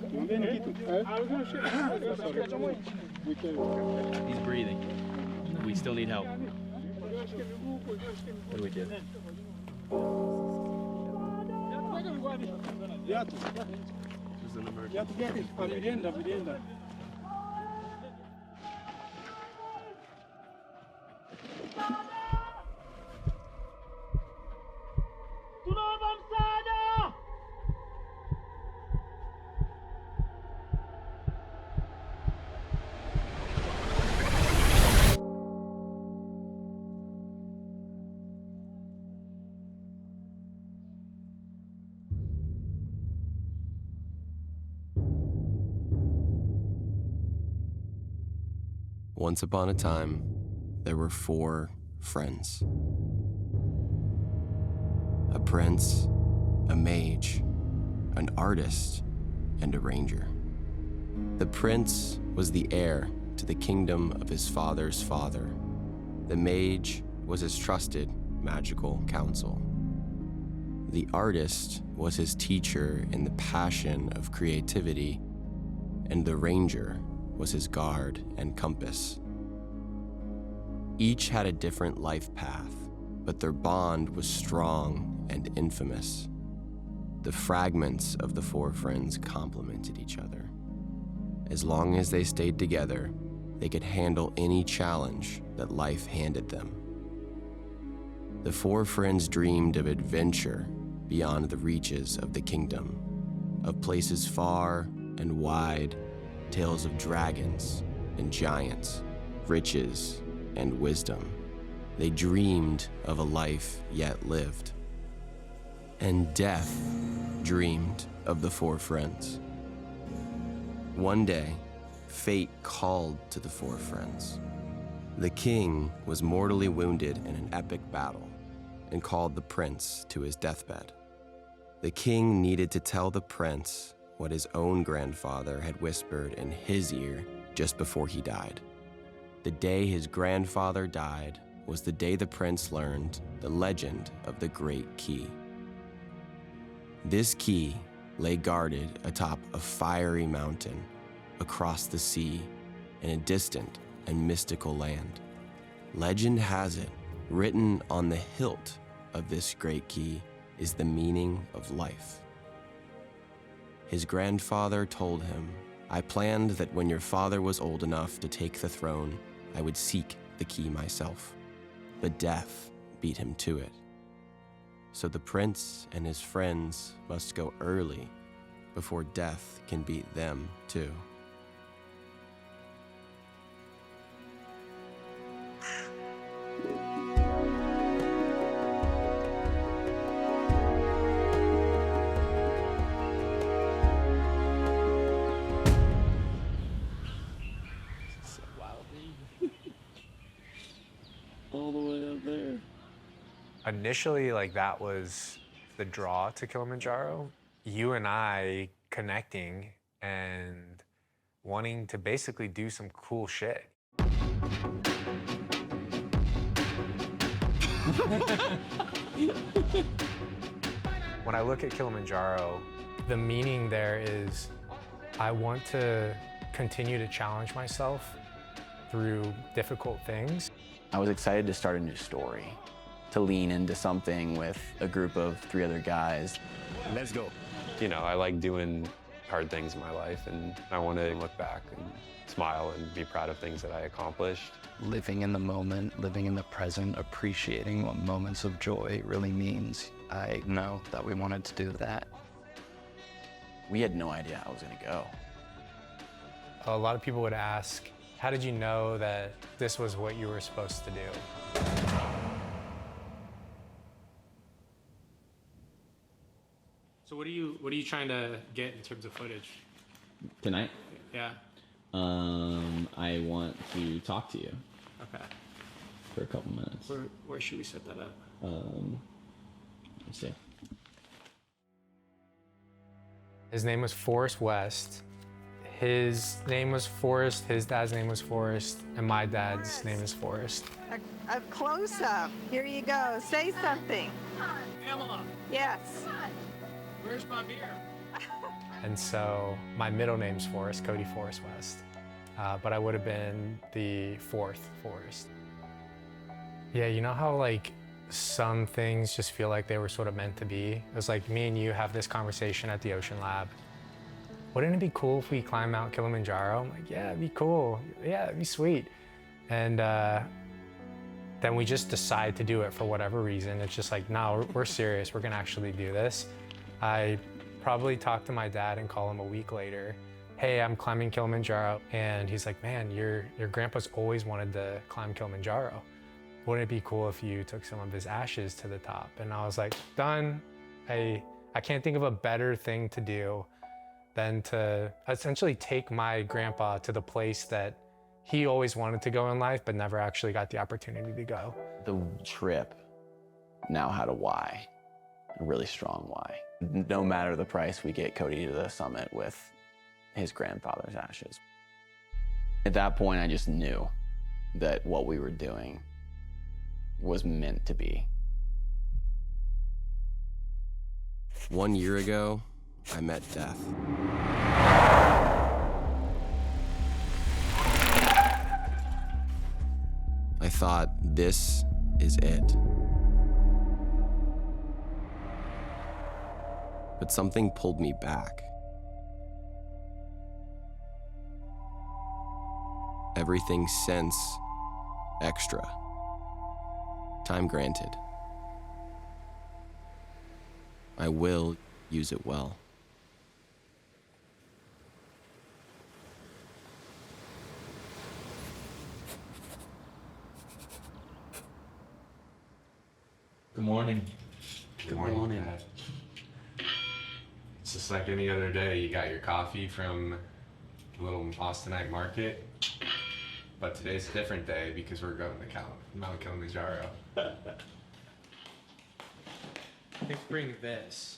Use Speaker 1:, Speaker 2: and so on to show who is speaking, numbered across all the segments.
Speaker 1: He's breathing. We still need help. What do we do? This is an emergency.
Speaker 2: Once upon a time, there were 4 friends. A prince, a mage, an artist, and a ranger. The prince was the heir to the kingdom of his father's father. The mage was his trusted magical counsel. The artist was his teacher in the passion of creativity, and the ranger was his guard and compass. Each had a different life path, but their bond was strong and infamous. The fragments of the 4 friends complemented each other. As long as they stayed together, they could handle any challenge that life handed them. The 4 friends dreamed of adventure beyond the reaches of the kingdom, of places far and wide, tales of dragons and giants, riches and wisdom. They dreamed of a life yet lived. And death dreamed of the 4 friends. One day, fate called to the 4 friends. The king was mortally wounded in an epic battle and called the prince to his deathbed. The king needed to tell the prince what his own grandfather had whispered in his ear just before he died. The day his grandfather died was the day the prince learned the legend of the Great Key. This key lay guarded atop a fiery mountain across the sea in a distant and mystical land. Legend has it, written on the hilt of this great key is the meaning of life. His grandfather told him, "I planned that when your father was old enough to take the throne, I would seek the key myself. But death beat him to it. So the prince and his friends must go early before death can beat them too."
Speaker 1: All the way up there.
Speaker 3: Initially, that was the draw to Kilimanjaro. You and I connecting and wanting to basically do some cool shit. When I look at Kilimanjaro, the meaning there is I want to continue to challenge myself through difficult things.
Speaker 4: I was excited to start a new story, to lean into something with a group of 3 other guys.
Speaker 1: Let's go.
Speaker 5: I like doing hard things in my life, and I want to look back and smile and be proud of things that I accomplished.
Speaker 6: Living in the moment, living in the present, appreciating what moments of joy really means. I know that we wanted to do that.
Speaker 4: We had no idea how it was going to go.
Speaker 3: A lot of people would ask, how did you know that this was what you were supposed to do? So what are you trying to get in terms of footage?
Speaker 7: Tonight?
Speaker 3: Yeah.
Speaker 7: I want to talk to you.
Speaker 3: Okay.
Speaker 7: For a couple minutes.
Speaker 3: Where should we set that up?
Speaker 7: Let's see.
Speaker 3: His name was Forrest West. His name was Forrest, his dad's name was Forrest, and my dad's name is Forrest.
Speaker 8: A close-up. Here you go. Say something.
Speaker 1: Pamela.
Speaker 8: Yes.
Speaker 1: Where's my beer?
Speaker 3: And so my middle name's Forrest, Cody Forrest West. But I would have been the fourth Forrest. Yeah, you know how like some things just feel like they were sort of meant to be? It was like me and you have this conversation at the Ocean Lab. Wouldn't it be cool if we climb Mount Kilimanjaro? I'm like, yeah, it'd be cool. Yeah, it'd be sweet. And then we just decide to do it for whatever reason. It's just like, no, we're serious. We're gonna actually do this. I probably talked to my dad and call him a week later. Hey, I'm climbing Kilimanjaro. And he's like, man, your grandpa's always wanted to climb Kilimanjaro. Wouldn't it be cool if you took some of his ashes to the top? And I was like, done. I can't think of a better thing to do than to essentially take my grandpa to the place that he always wanted to go in life, but never actually got the opportunity to go.
Speaker 4: The trip now had a why, a really strong why. No matter the price, we get Cody to the summit with his grandfather's ashes. At that point, I just knew that what we were doing was meant to be.
Speaker 2: 1 year ago, I met death. I thought, this is it. But something pulled me back. Everything since extra. Time granted. I will use it well.
Speaker 9: Good morning.
Speaker 5: Good morning, Dad. It's just like any other day. You got your coffee from the little Austinite market. But today's a different day because we're going to Mount Kilimanjaro.
Speaker 3: I think bring this.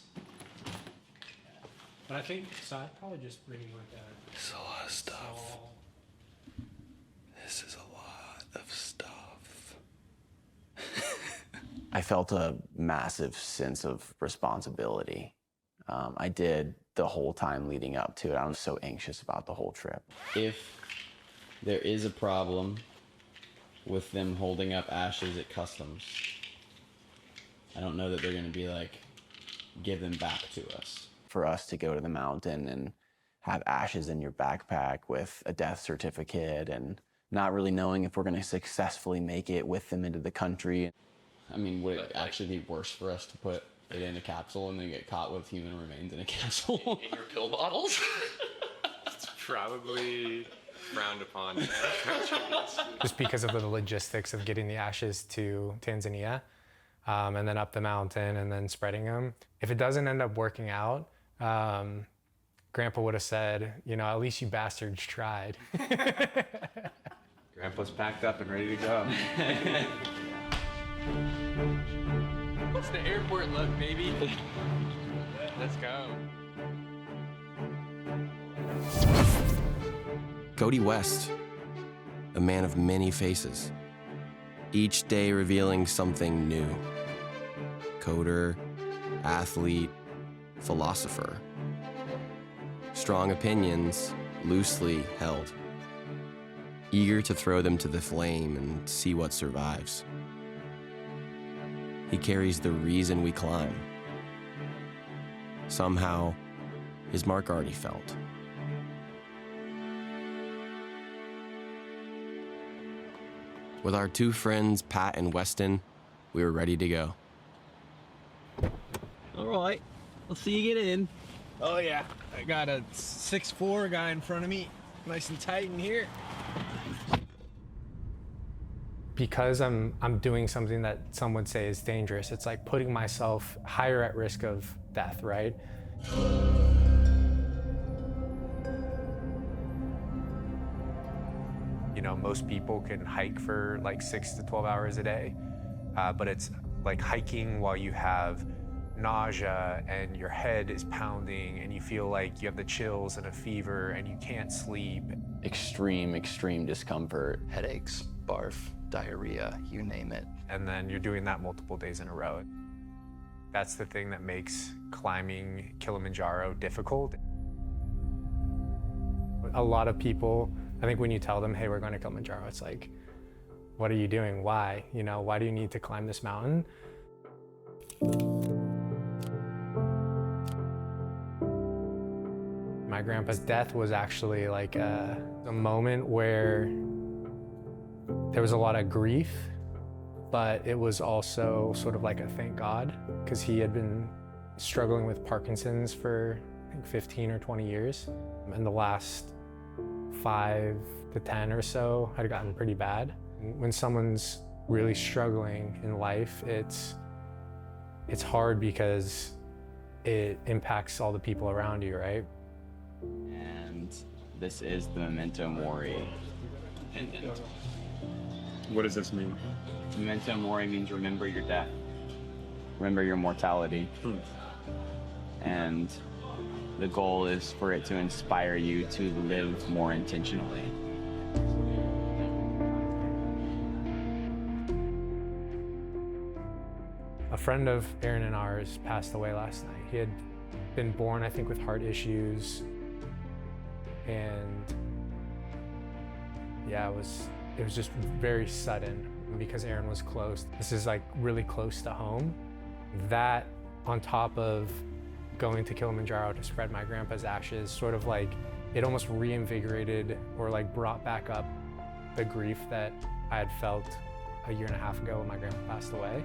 Speaker 3: But I think, so I'd probably just bring like a...
Speaker 6: It's a lot of stuff. This is a lot of stuff.
Speaker 4: I felt a massive sense of responsibility. I did the whole time leading up to it. I was so anxious about the whole trip.
Speaker 7: If there is a problem with them holding up ashes at customs, I don't know that they're going to be like, give them back to us.
Speaker 4: For us to go to the mountain and have ashes in your backpack with a death certificate and not really knowing if we're going to successfully make it with them into the country.
Speaker 7: I mean, would it actually be worse for us to put it in a capsule and then get caught with human remains in a capsule?
Speaker 5: In your pill bottles? It's probably frowned upon.
Speaker 3: Just because of the logistics of getting the ashes to Tanzania, and then up the mountain and then spreading them. If it doesn't end up working out, Grandpa would have said, you know, at least you bastards tried.
Speaker 5: Grandpa's packed up and ready to go.
Speaker 1: What's the airport look, baby? Let's go.
Speaker 2: Cody West, a man of many faces, each day revealing something new. Coder, athlete, philosopher. Strong opinions, loosely held. Eager to throw them to the flame and see what survives. He carries the reason we climb. Somehow, his mark already felt. With our two friends, Pat and Weston, we were ready to go.
Speaker 10: All right, I'll see you get in.
Speaker 9: Oh yeah, I got a 6'4" guy in front of me, nice and tight in here.
Speaker 3: Because I'm doing something that some would say is dangerous, it's like putting myself higher at risk of death, right? You know, most people can hike for like 6 to 12 hours a day, but it's like hiking while you have nausea and your head is pounding and you feel like you have the chills and a fever and you can't sleep.
Speaker 4: Extreme, extreme discomfort.
Speaker 6: Headaches, barf, diarrhea, you name it.
Speaker 3: And then you're doing that multiple days in a row. That's the thing that makes climbing Kilimanjaro difficult. A lot of people, I think when you tell them, hey, we're going to Kilimanjaro, it's like, what are you doing? Why? You know, why do you need to climb this mountain? My grandpa's death was actually like a moment where there was a lot of grief, but it was also sort of like a thank God, because he had been struggling with Parkinson's for I think 15 or 20 years. And the last 5 to 10 or so had gotten pretty bad. When someone's really struggling in life, it's hard because it impacts all the people around you, right?
Speaker 4: And this is the memento mori pendant.
Speaker 11: What does this mean?
Speaker 4: Memento mori means remember your death, remember your mortality. And the goal is for it to inspire you to live more intentionally.
Speaker 3: A friend of Aaron and ours passed away last night. He had been born, I think, with heart issues. And yeah, it was just very sudden because Aaron was close. This is like really close to home. That on top of going to Kilimanjaro to spread my grandpa's ashes, sort of like it almost reinvigorated or like brought back up the grief that I had felt a year and a half ago when my grandpa passed away.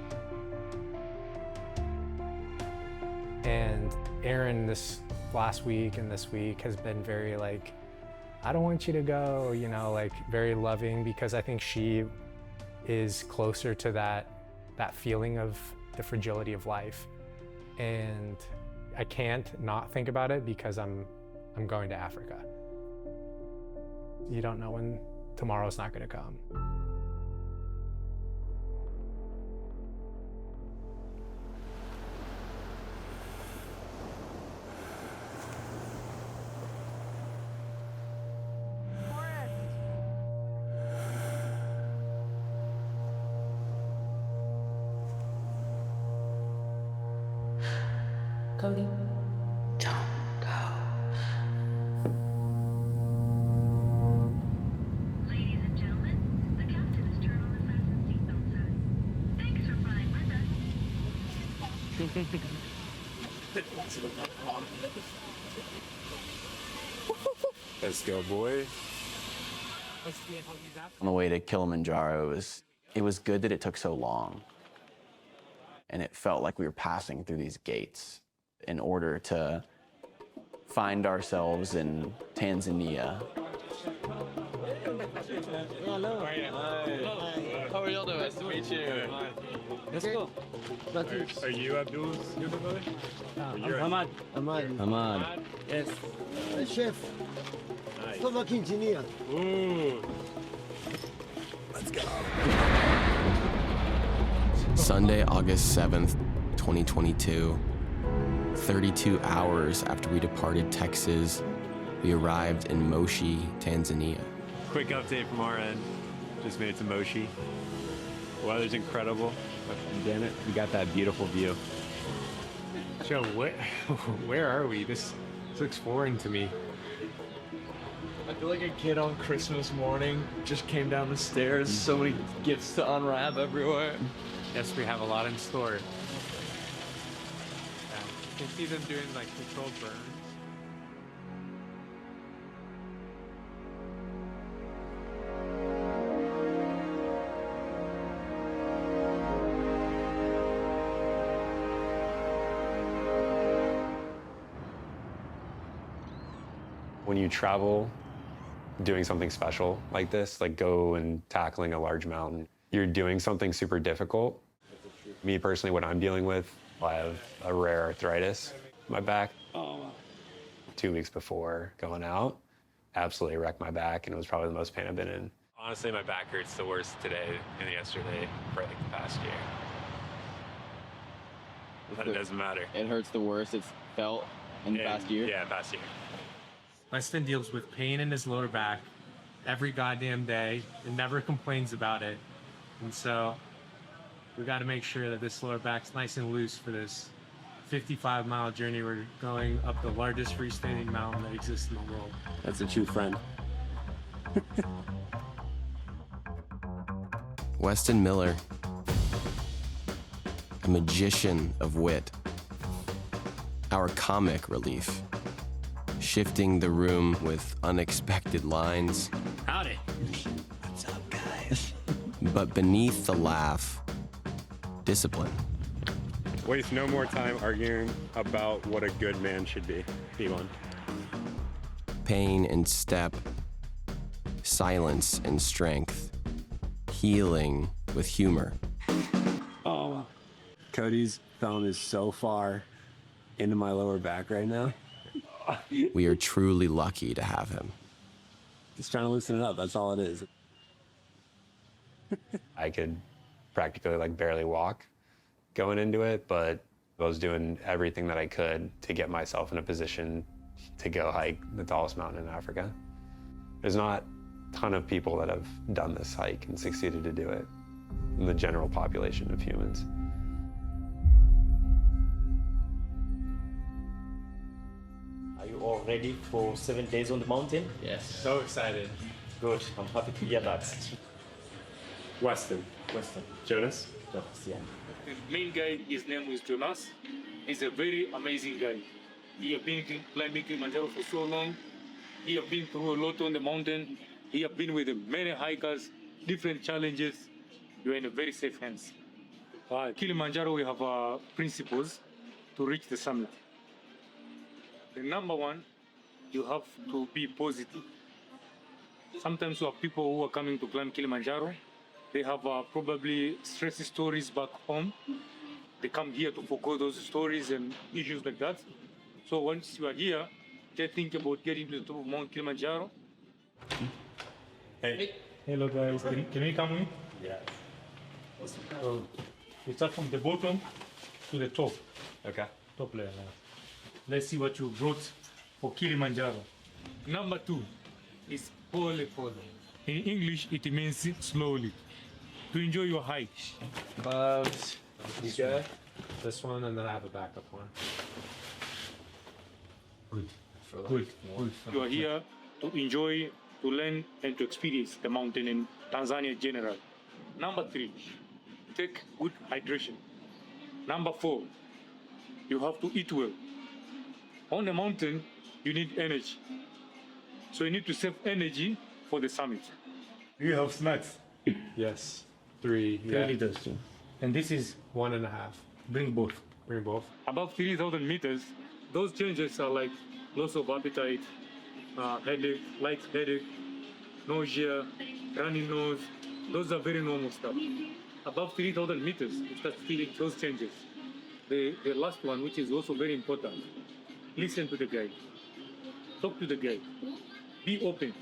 Speaker 3: And Erin this last week and this week has been very like, I don't want you to go, you know, like very loving, because I think she is closer to that feeling of the fragility of life. And I can't not think about it because I'm going to Africa. You don't know when tomorrow's not going to come.
Speaker 12: Cody, don't go. Ladies and gentlemen, the captain has turned on the fasten seatbelt sign. Thanks for flying with us.
Speaker 5: Let's go, boy.
Speaker 4: On the way to Kilimanjaro, it was good that it took so long. And it felt like we were passing through these gates in order to find ourselves in Tanzania.
Speaker 9: Hello. How are y'all doing? Nice to meet you. Let's go.
Speaker 11: Are you Abdul's younger brother?
Speaker 10: Ahmad.
Speaker 7: Ahmad.
Speaker 10: Yes.
Speaker 13: Chef.
Speaker 11: Nice.
Speaker 13: Stomach engineer.
Speaker 11: Ooh.
Speaker 2: Let's go. Sunday, August 7th, 2022. 32 hours after we departed Texas, we arrived in Moshi, Tanzania.
Speaker 11: Quick update from our end. Just made it to Moshi. The weather's incredible. But damn it, we got that beautiful view.
Speaker 3: Joe, where are we? This looks foreign to me.
Speaker 9: I feel like a kid on Christmas morning. Just came down the stairs. So many gifts to unwrap everywhere.
Speaker 3: Yes, we have a lot in store. You can see them doing like controlled burns.
Speaker 5: When you travel doing something special like this, like go and tackling a large mountain, you're doing something super difficult. Me personally, what I'm dealing with, I have a rare arthritis in my back. 2 weeks before going out, absolutely wrecked my back, and it was probably the most pain I've been in. Honestly, my back hurts the worst today and yesterday for like the past year. But it doesn't matter.
Speaker 7: It hurts the worst it's felt in the past year?
Speaker 5: Yeah, past year.
Speaker 3: My son deals with pain in his lower back every goddamn day and never complains about it. And so we got to make sure that this lower back's nice and loose for this
Speaker 13: 55-mile journey. We're going up the largest freestanding mountain that exists in the world.
Speaker 11: That's a true friend.
Speaker 2: Weston Miller, a magician of wit, our comic relief, shifting the room with unexpected lines.
Speaker 13: Howdy.
Speaker 10: What's up, guys?
Speaker 2: But beneath the laugh, discipline.
Speaker 5: Waste no more time arguing about what a good man should be, Evan.
Speaker 2: Pain and step, silence and strength, healing with humor.
Speaker 11: Oh, Cody's thumb is so far into my lower back right now.
Speaker 2: We are truly lucky to have him.
Speaker 11: Just trying to loosen it up, that's all it is.
Speaker 5: I could practically like barely walk going into it, but I was doing everything that I could to get myself in a position to go hike the tallest mountain in Africa. There's not a ton of people that have done this hike and succeeded to do it in the general population of humans.
Speaker 14: Are you all ready for 7 days on the mountain?
Speaker 7: Yes.
Speaker 13: So excited.
Speaker 14: Good, I'm happy to hear that.
Speaker 5: Weston. Jonas?
Speaker 14: Yeah.
Speaker 13: The main guy, his name is Jonas. He's a very amazing guy. He has been climbing Kilimanjaro for so long. He has been through a lot on the mountain. He has been with many hikers, different challenges. You're in a very safe hands. Kilimanjaro, we have principles to reach the summit. The number one, you have to be positive. Sometimes you have people who are coming to climb Kilimanjaro. They have probably stress stories back home. They come here to forget those stories and issues like that. So once you are here, just think about getting to the top of Mount Kilimanjaro.
Speaker 5: Hey.
Speaker 13: Hello guys, can we come in?
Speaker 14: Yeah.
Speaker 13: So we start from the bottom to the top.
Speaker 5: Okay.
Speaker 13: Top layer now. Let's see what you brought for Kilimanjaro. Number 2 is pole pole. In English, it means slowly. To enjoy your hike.
Speaker 3: Gloves. This guy. This one, and then I have a backup one.
Speaker 13: Good.
Speaker 3: For like
Speaker 13: Good.
Speaker 3: more.
Speaker 13: You are here to enjoy, to learn, and to experience the mountain in Tanzania in general. Number 3, take good hydration. Number 4, you have to eat well. On the mountain, you need energy. So you need to save energy for the summit. You have snacks.
Speaker 3: Yes. 3.
Speaker 13: 3
Speaker 3: Yeah.
Speaker 13: liters. And this is
Speaker 3: 1.5.
Speaker 13: bring both.
Speaker 3: Bring both.
Speaker 13: Above 3,000 meters, those changes are like loss of appetite, headache, light headache, nausea, runny nose. Those are very normal stuff. Above 3,000 meters, you start feeling those changes. The last one, which is also very important, listen to the guide. Talk to the guide. Be open.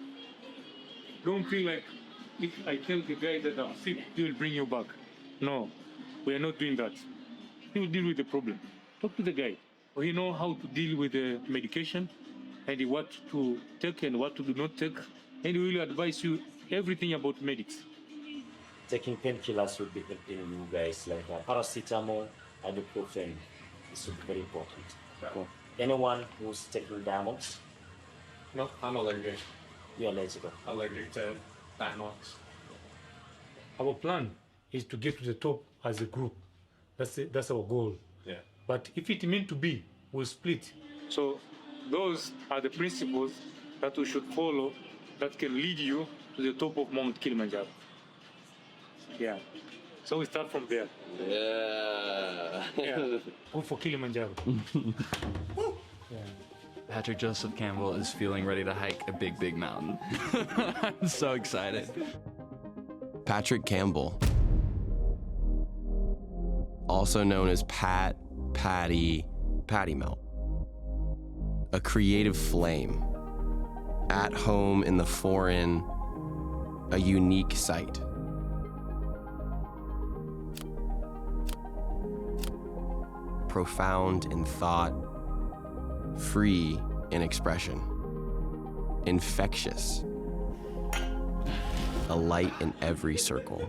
Speaker 13: Don't feel like if I tell the guy that I'm sick, he will bring you back. No, we are not doing that. He will deal with the problem. Talk to the guy. He knows how to deal with the medication and what to take and what to do not take. And he will advise you everything about medics.
Speaker 14: Taking painkillers will be helping you guys, like paracetamol, ibuprofen. This will be very important.
Speaker 3: Cool.
Speaker 14: Anyone who's taking diamonds,
Speaker 3: No, I'm allergic.
Speaker 14: you're eligible.
Speaker 3: Allergic to diamonds.
Speaker 13: Our plan is to get to the top as a group. That's our goal.
Speaker 3: Yeah.
Speaker 13: But if it meant to be, we'll split. So those are the principles that we should follow that can lead you to the top of Mount Kilimanjaro. Yeah. So we start from there. Yeah. Go for Kilimanjaro. Yeah.
Speaker 6: Patrick Joseph Campbell is feeling ready to hike a big, big mountain. I'm so excited.
Speaker 2: Patrick Campbell, also known as Pat, Patty Melt, a creative flame, at home in the foreign, a unique sight. Profound in thought, free in expression, infectious, a light in every circle.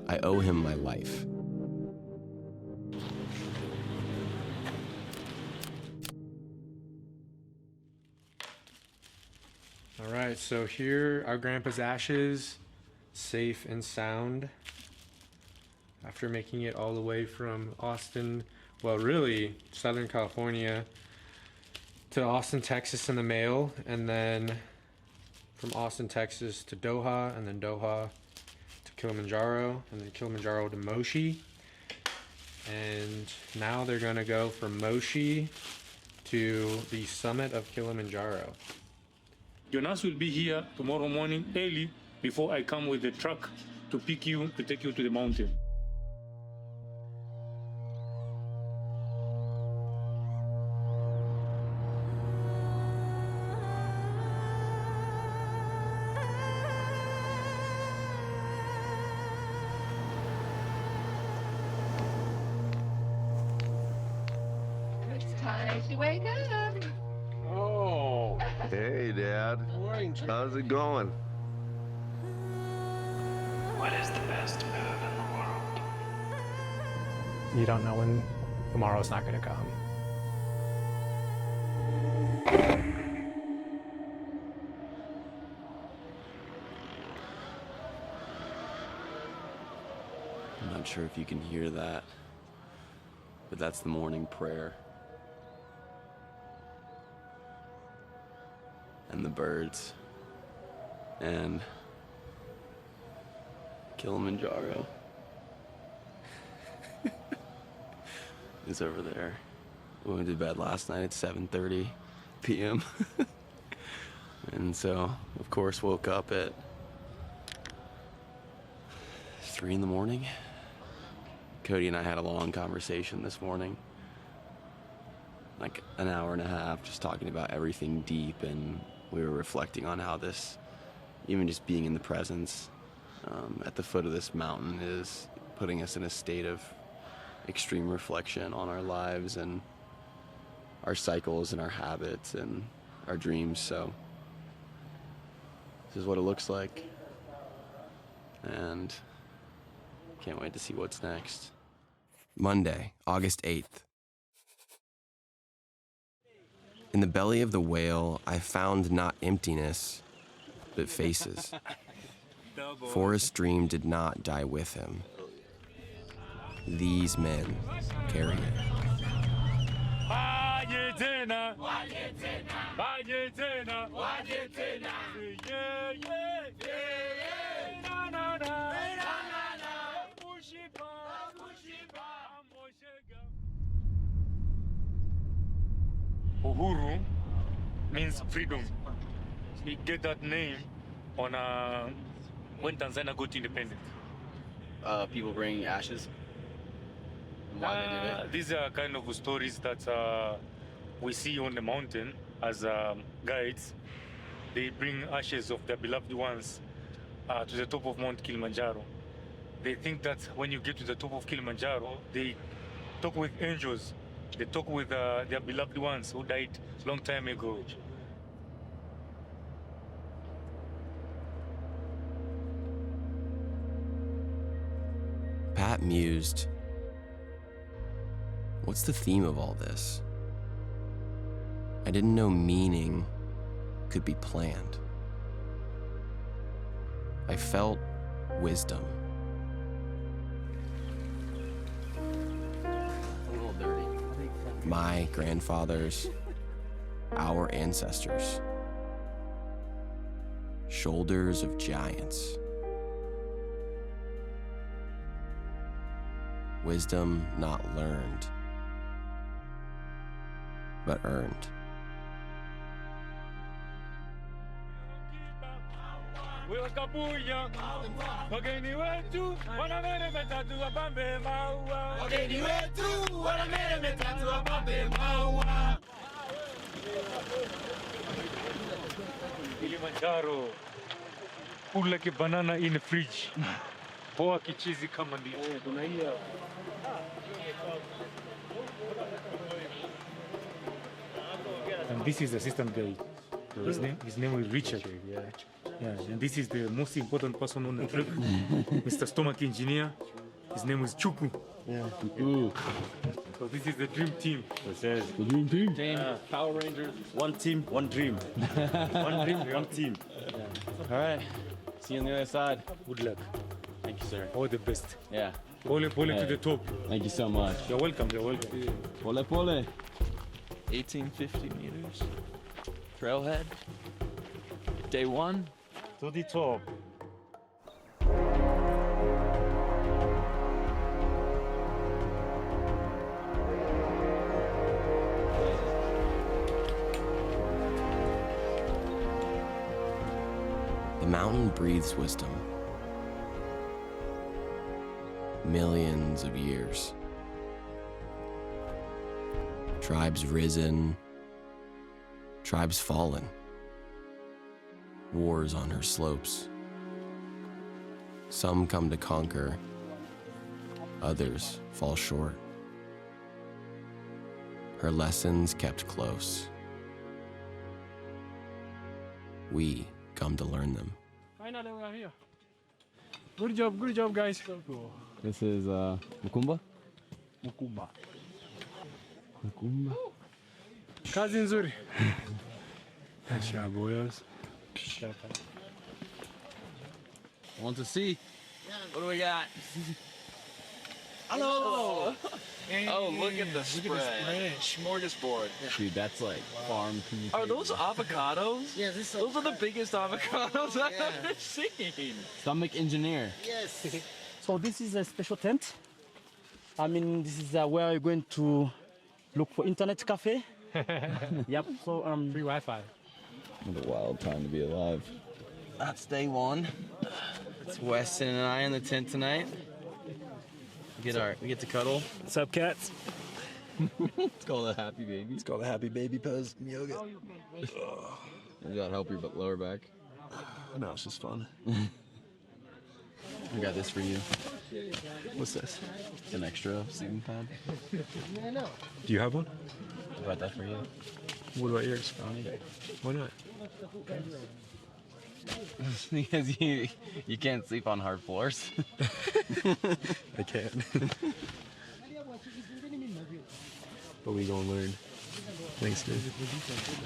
Speaker 2: I owe him my life.
Speaker 3: So here, our grandpa's ashes, safe and sound. After making it all the way from Austin, well, really, Southern California, to Austin, Texas in the mail, and then from Austin, Texas to Doha, and then Doha to Kilimanjaro, and then Kilimanjaro to Moshi. And now they're gonna go from Moshi to the summit of Kilimanjaro.
Speaker 13: Jonas will be here tomorrow morning early before I come with the truck to pick you, to take you to the mountain.
Speaker 8: It's time to wake up.
Speaker 15: Oh. Hey, Dad. Morning. How's it going?
Speaker 16: What is the best move in the world?
Speaker 3: You don't know when tomorrow's not gonna come.
Speaker 2: I'm not sure if you can hear that, but that's the morning prayer. And the birds. And Kilimanjaro is over there. We went to bed last night at 7:30 p.m. And so, of course, woke up at 3 in the morning. Cody and I had a long conversation this morning, like an hour and a half, just talking about everything deep, and we were reflecting on how this, even just being in the presence at the foot of this mountain, is putting us in a state of extreme reflection on our lives and our cycles and our habits and our dreams. So this is what it looks like, and can't wait to see what's next. Monday, August 8th. In the belly of the whale, I found not emptiness, but faces. Forrest's dream did not die with him. These men carry it.
Speaker 13: Uhuru means freedom. We get that name on when Tanzania got independent.
Speaker 1: People bring ashes. Why they do it?
Speaker 13: These are kind of stories that we see on the mountain as guides. They bring ashes of their beloved ones to the top of Mount Kilimanjaro. They think that when you get to the top of Kilimanjaro, they talk with angels. They talk with their beloved ones who died a long time ago.
Speaker 2: Pat mused, what's the theme of all this? I didn't know meaning could be planned. I felt wisdom. My grandfathers, our ancestors, shoulders of giants. Wisdom not learned, but earned.
Speaker 13: Kilimanjaro, cool like a banana in the fridge. Poa kichizi kama ndio. And this is the assistant guide. His name is Richard. Yeah, and this is the most important person on the trip, Mr. Stomach Engineer. His name is Chuku.
Speaker 7: Yeah. Ooh.
Speaker 13: So this is the dream team.
Speaker 11: This is
Speaker 9: The dream team.
Speaker 14: Power Rangers. One team, one dream. One dream, one team.
Speaker 7: All right. See you on the other side.
Speaker 13: Good luck.
Speaker 7: Thank you, sir.
Speaker 13: All the best.
Speaker 7: Yeah.
Speaker 13: Pole to
Speaker 7: Hey.
Speaker 13: the top.
Speaker 7: Thank you so much.
Speaker 13: You're welcome. You're welcome.
Speaker 7: Pole pole.
Speaker 9: 1850 meters. Trailhead. Day 1.
Speaker 14: To the top.
Speaker 2: The mountain breathes wisdom. Millions of years. Tribes risen, tribes fallen. Wars on her slopes. Some come to conquer, others fall short. Her lessons kept close. We come to learn them.
Speaker 13: Finally, we are here. Good job, guys.
Speaker 7: This is Mukumba.
Speaker 13: Mukumba.
Speaker 7: Mukumba.
Speaker 13: Kazi nzuri.
Speaker 7: Want to see? What do we got?
Speaker 9: Hello. Oh, look at the spread. Smorgasbord.
Speaker 7: Dude, that's like farm communication.
Speaker 9: Are those avocados?
Speaker 17: Yeah,
Speaker 9: Those are the biggest avocados I've ever seen.
Speaker 7: Stomach engineer.
Speaker 17: Yes. So this is a special tent. I mean, this is where you're going to look for internet cafe. Yep. So
Speaker 3: free Wi-Fi.
Speaker 7: What a wild time to be alive. That's day 1. It's Weston and I in the tent tonight. We get to cuddle.
Speaker 9: What's up, cats?
Speaker 7: It's called a happy baby.
Speaker 10: It's called a happy baby pose yoga.
Speaker 7: Does that help your lower back?
Speaker 10: No, it's just fun.
Speaker 7: I got this for you.
Speaker 10: What's this?
Speaker 7: It's an extra sleeping pad.
Speaker 5: Do you have one?
Speaker 7: I got that for you.
Speaker 5: What about yours?
Speaker 7: I don't need it.
Speaker 5: Why not?
Speaker 7: Because you can't sleep on hard floors.
Speaker 5: I can't. But we gonna learn. Thanks, dude.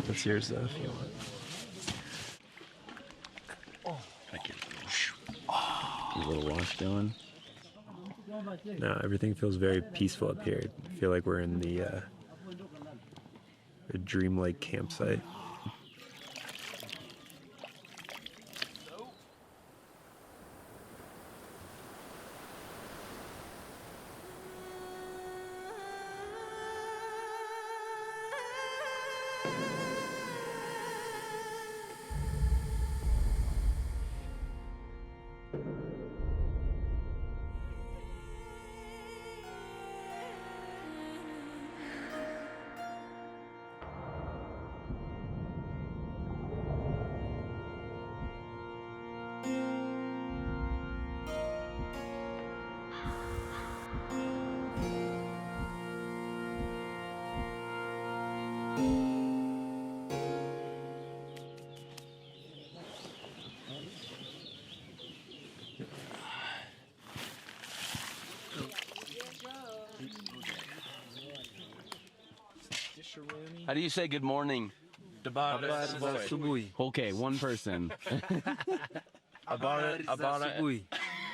Speaker 5: That's your stuff.
Speaker 7: Thank you. A little wash doing.
Speaker 5: No, everything feels very peaceful up here. I feel like we're in the a dreamlike campsite.
Speaker 7: How do you say good morning? Okay, one person.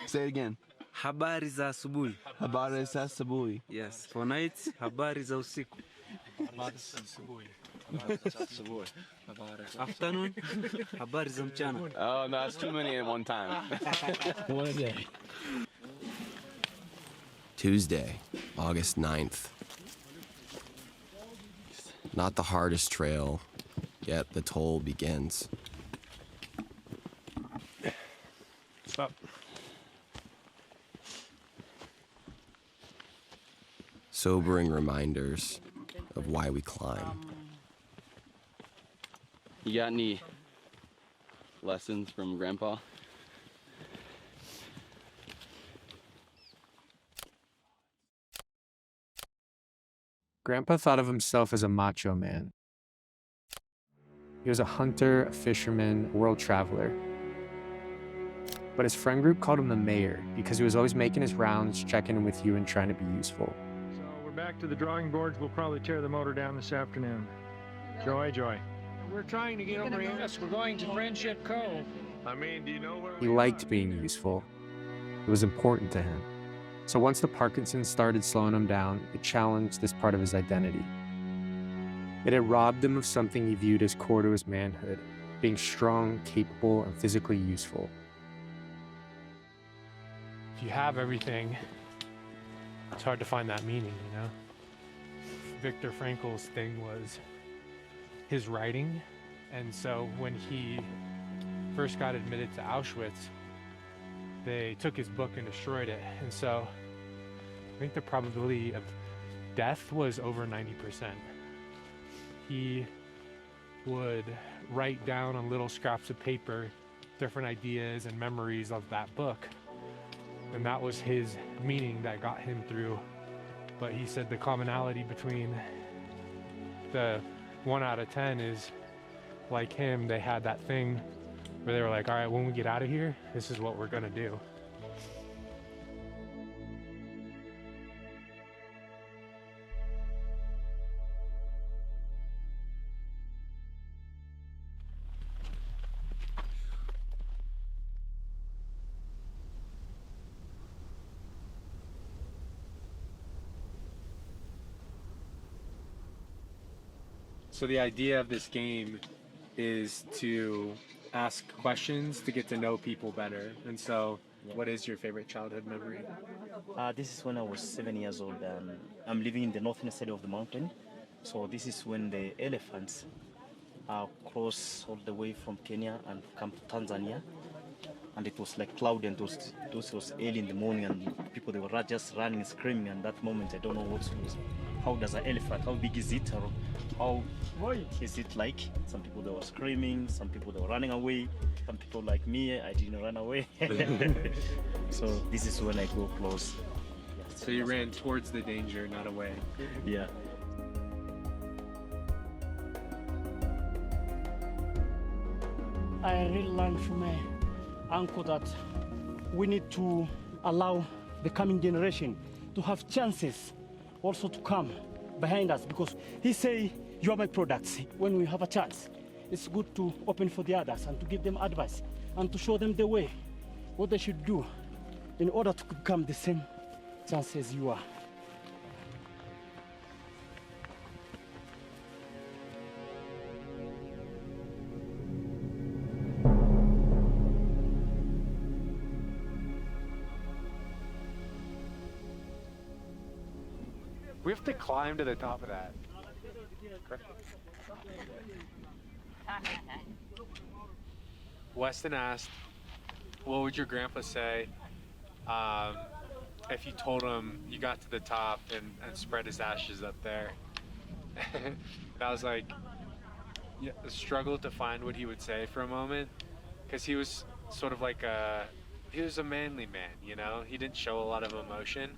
Speaker 7: Say it again.
Speaker 18: Habari za asubuhi.
Speaker 7: Habari za asubuhi.
Speaker 18: Yes, for night, habari za usiku. Afternoon, habari za mchana.
Speaker 7: Oh, no, that's too many at one time. One a day.
Speaker 2: Tuesday, August 9th. Not the hardest trail, yet the toll begins.
Speaker 5: Stop.
Speaker 2: Sobering reminders of why we climb.
Speaker 7: You got any lessons from Grandpa?
Speaker 3: Grandpa thought of himself as a macho man. He was a hunter, a fisherman, a world traveler. But his friend group called him the mayor because he was always making his rounds, checking in with you and trying to be useful.
Speaker 13: So we're
Speaker 19: we're back to the drawing boards. We'll probably tear the motor down this afternoon. Joy.
Speaker 9: We're trying to get over here. Yes, we're going to Friendship Cove.
Speaker 15: I mean, do you know where
Speaker 20: He liked being useful. It was important to him. So once the Parkinson's started slowing him down, it challenged this part of his identity. It had robbed him of something he viewed as core to his manhood, being strong, capable, and physically useful.
Speaker 21: If you have everything, it's hard to find that meaning, you know? Viktor Frankl's thing was his writing, and so when he first got admitted to Auschwitz, they took his book and destroyed it, and so I think the probability of death was over 90%. He would write down on little scraps of paper different ideas and memories of that book, and that was his meaning that got him through. But he said the commonality between the 1 out of 10 is, like him, they had that thing where they were like, all right, when we get out of here, this is what we're gonna do. So the idea of this game is to ask questions to get to know people better. And so, what is your favorite childhood memory?
Speaker 17: This is when I was 7 years old. I'm living in the northern side of the mountain. So this is when the elephants cross all the way from Kenya and come to Tanzania. And it was like cloudy, and it was early in the morning, and people, they were just running, screaming. And that moment, I don't know what was. How does an elephant? How big is it? Or how is it like? Some people, they were screaming. Some people, they were running away. Some people like me, I didn't run away. So this is when I go close.
Speaker 21: So you ran towards the danger, not away.
Speaker 17: Yeah. I really learned from my uncle that we need to allow the coming generation to have chances also to come behind us, because he say, you are my products. When we have a chance, it's good to open for the others and to give them advice and to show them the way, what they should do in order to become the same chance as you are.
Speaker 21: We have to climb to the top of that. Weston asked, what would your grandpa say if you told him you got to the top and spread his ashes up there? And I was like, yeah, struggled to find what he would say for a moment, because he was sort of like he was a manly man, you know? He didn't show a lot of emotion.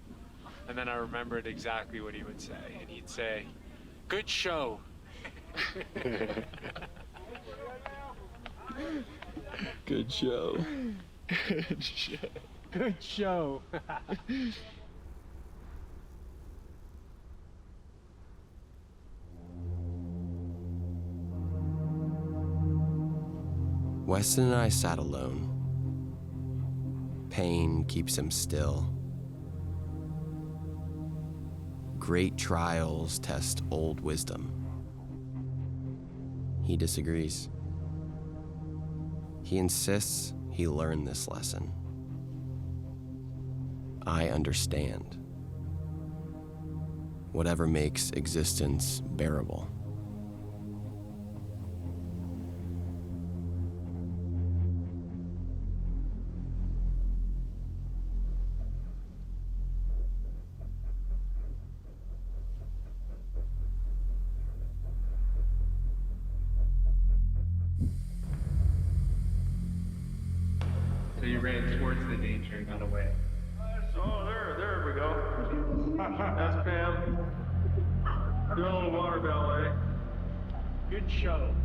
Speaker 21: And then I remembered exactly what he would say, and he'd say, "Good show."
Speaker 10: Good show. Good show.
Speaker 21: Good show.
Speaker 2: Weston and I sat alone. Pain keeps him still. Great trials test old wisdom. He disagrees. He insists he learned this lesson. I understand. Whatever makes existence bearable.
Speaker 21: So you ran towards the danger, not away.
Speaker 19: Oh, there we go. That's Pam. Doing a little water ballet. Good show.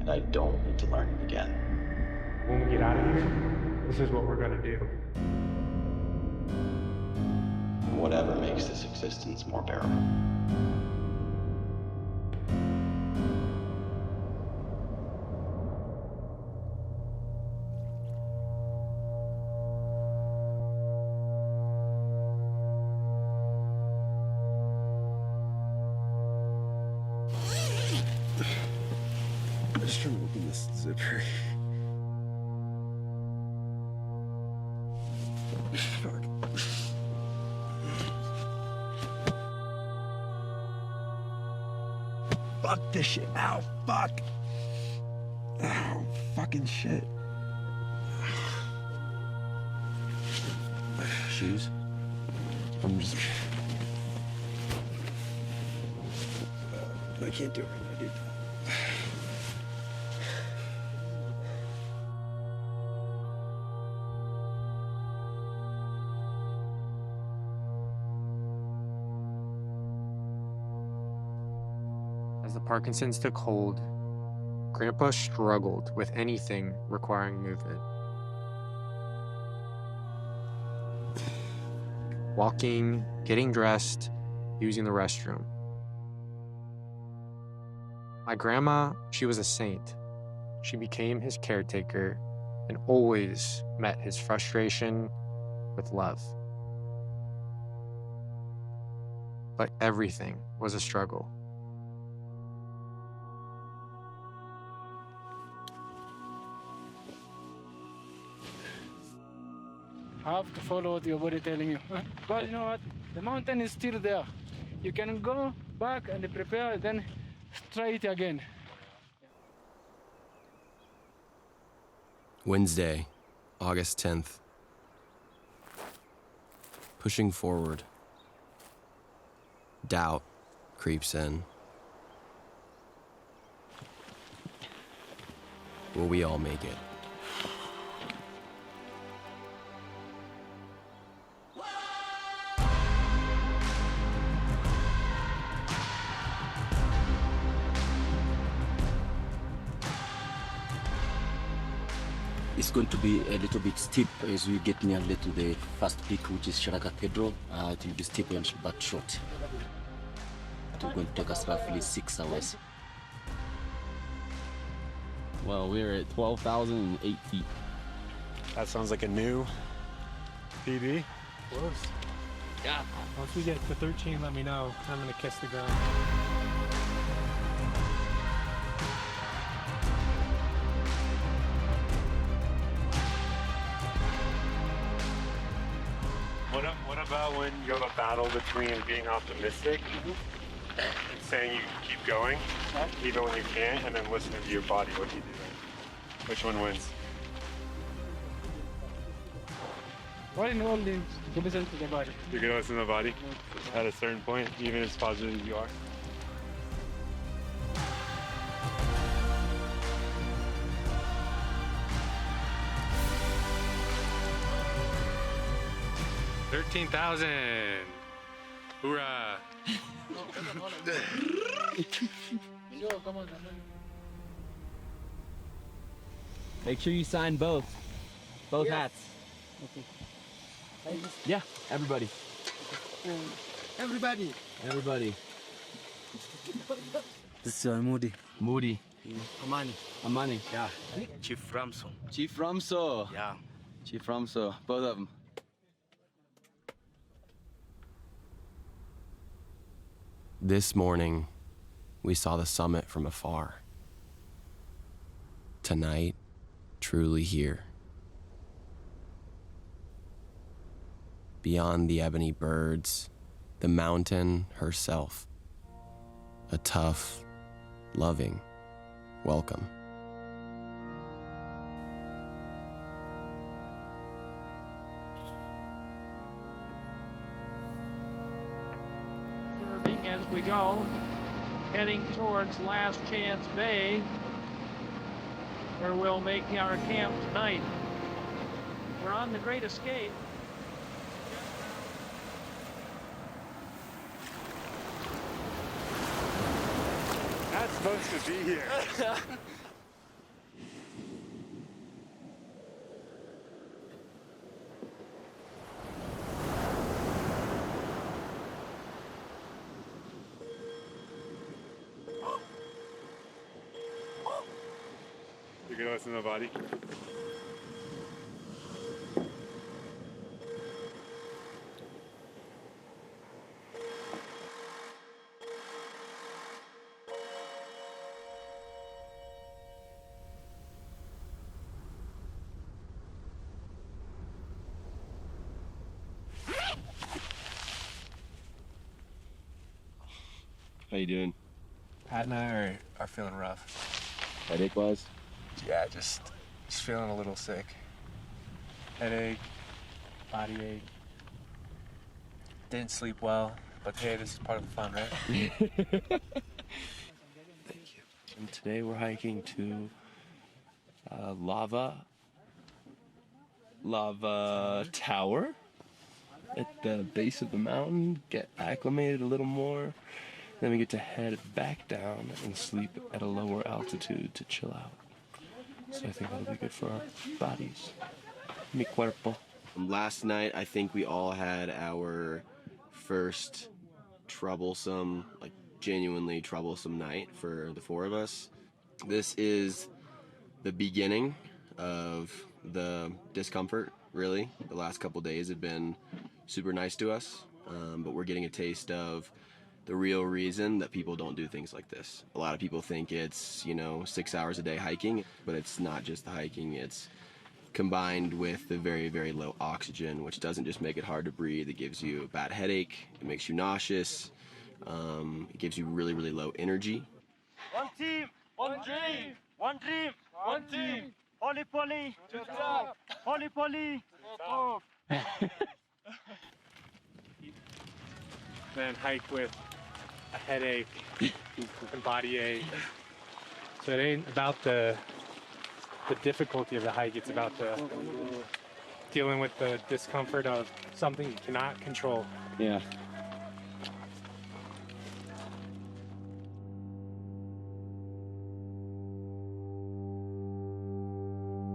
Speaker 4: And I don't need to learn it again.
Speaker 21: when we get out of here, this is what we're gonna do.
Speaker 7: Whatever makes this existence more bearable.
Speaker 10: I'm just trying to open this zipper. Fuck. Fuck this shit. Ow, fuck. Ow, fucking shit.
Speaker 7: Shoes?
Speaker 10: I'm just... I can't do it right now, dude.
Speaker 20: As the Parkinson's took hold, Grandpa struggled with anything requiring movement. Walking, getting dressed, using the restroom. My grandma, she was a saint. She became his caretaker and always met his frustration with love. But everything was a struggle.
Speaker 12: Have to follow what your body telling you. But you know what? The mountain is still there. You can go back and prepare, then try it again.
Speaker 2: Wednesday, August 10th. Pushing forward. Doubt creeps in. Will we all make it?
Speaker 22: It's going to be a little bit steep as we get nearly to the first peak, which is Shara Cathedral. It will be steep and but short. It will going to take us roughly 6 hours.
Speaker 7: Well, we're at 12,008 feet.
Speaker 5: That sounds like a new PB.
Speaker 21: Close.
Speaker 12: Yeah.
Speaker 21: Once we get to 13, let me know. I'm gonna kiss the ground.
Speaker 5: What about when you have a battle between being optimistic and saying you can keep going, even when you can't, and then listening to your body? What do you do then? Which one wins?
Speaker 12: All in all, to listen to the body.
Speaker 5: You're gonna listen to the body at a certain point, even as positive as you are. $13,000. Hoorah!
Speaker 7: Make sure you sign both hats.
Speaker 12: Okay.
Speaker 7: Yeah, everybody.
Speaker 12: Everybody.
Speaker 7: Everybody.
Speaker 22: This is Moody.
Speaker 7: Moody.
Speaker 22: Amani.
Speaker 7: Amani.
Speaker 22: Yeah. Chief Ramso.
Speaker 7: Chief Ramso.
Speaker 22: Yeah.
Speaker 7: Chief Ramso. Both of them.
Speaker 2: This morning, we saw the summit from afar. Tonight, truly here. Beyond the ebony birds, the mountain herself. A tough, loving welcome.
Speaker 12: As we go, heading towards Last Chance Bay, where we'll make our camp tonight. We're on the Great Escape.
Speaker 5: Not supposed to be here.
Speaker 11: You're gonna listen to the body?
Speaker 2: How you doing?
Speaker 3: Pat and I are feeling rough.
Speaker 2: Headache-wise?
Speaker 3: Yeah, just feeling a little sick. Headache, body ache. Didn't sleep well, but hey, this is part of the fun, right?
Speaker 6: Thank you. And today we're hiking to Lava Tower at the base of the mountain, get acclimated a little more. Then we get to head back down and sleep at a lower altitude to chill out. So I think that'll be good for our bodies. Mi cuerpo.
Speaker 2: Last night, I think we all had our first troublesome, like genuinely troublesome night for the four of us. This is the beginning of the discomfort, really. The last couple days have been super nice to us, but we're getting a taste of the real reason that people don't do things like this. A lot of people think it's, 6 hours a day hiking, but it's not just the hiking. It's combined with the very, very low oxygen, which doesn't just make it hard to breathe. It gives you a bad headache. It makes you nauseous. It gives you really, really low energy.
Speaker 17: One team, one dream, one dream, one team. Holy poly, holy poly.
Speaker 21: Then hike with a headache and body ache. So it ain't about the difficulty of the hike, it's about the dealing with the discomfort of something you cannot control.
Speaker 6: Yeah.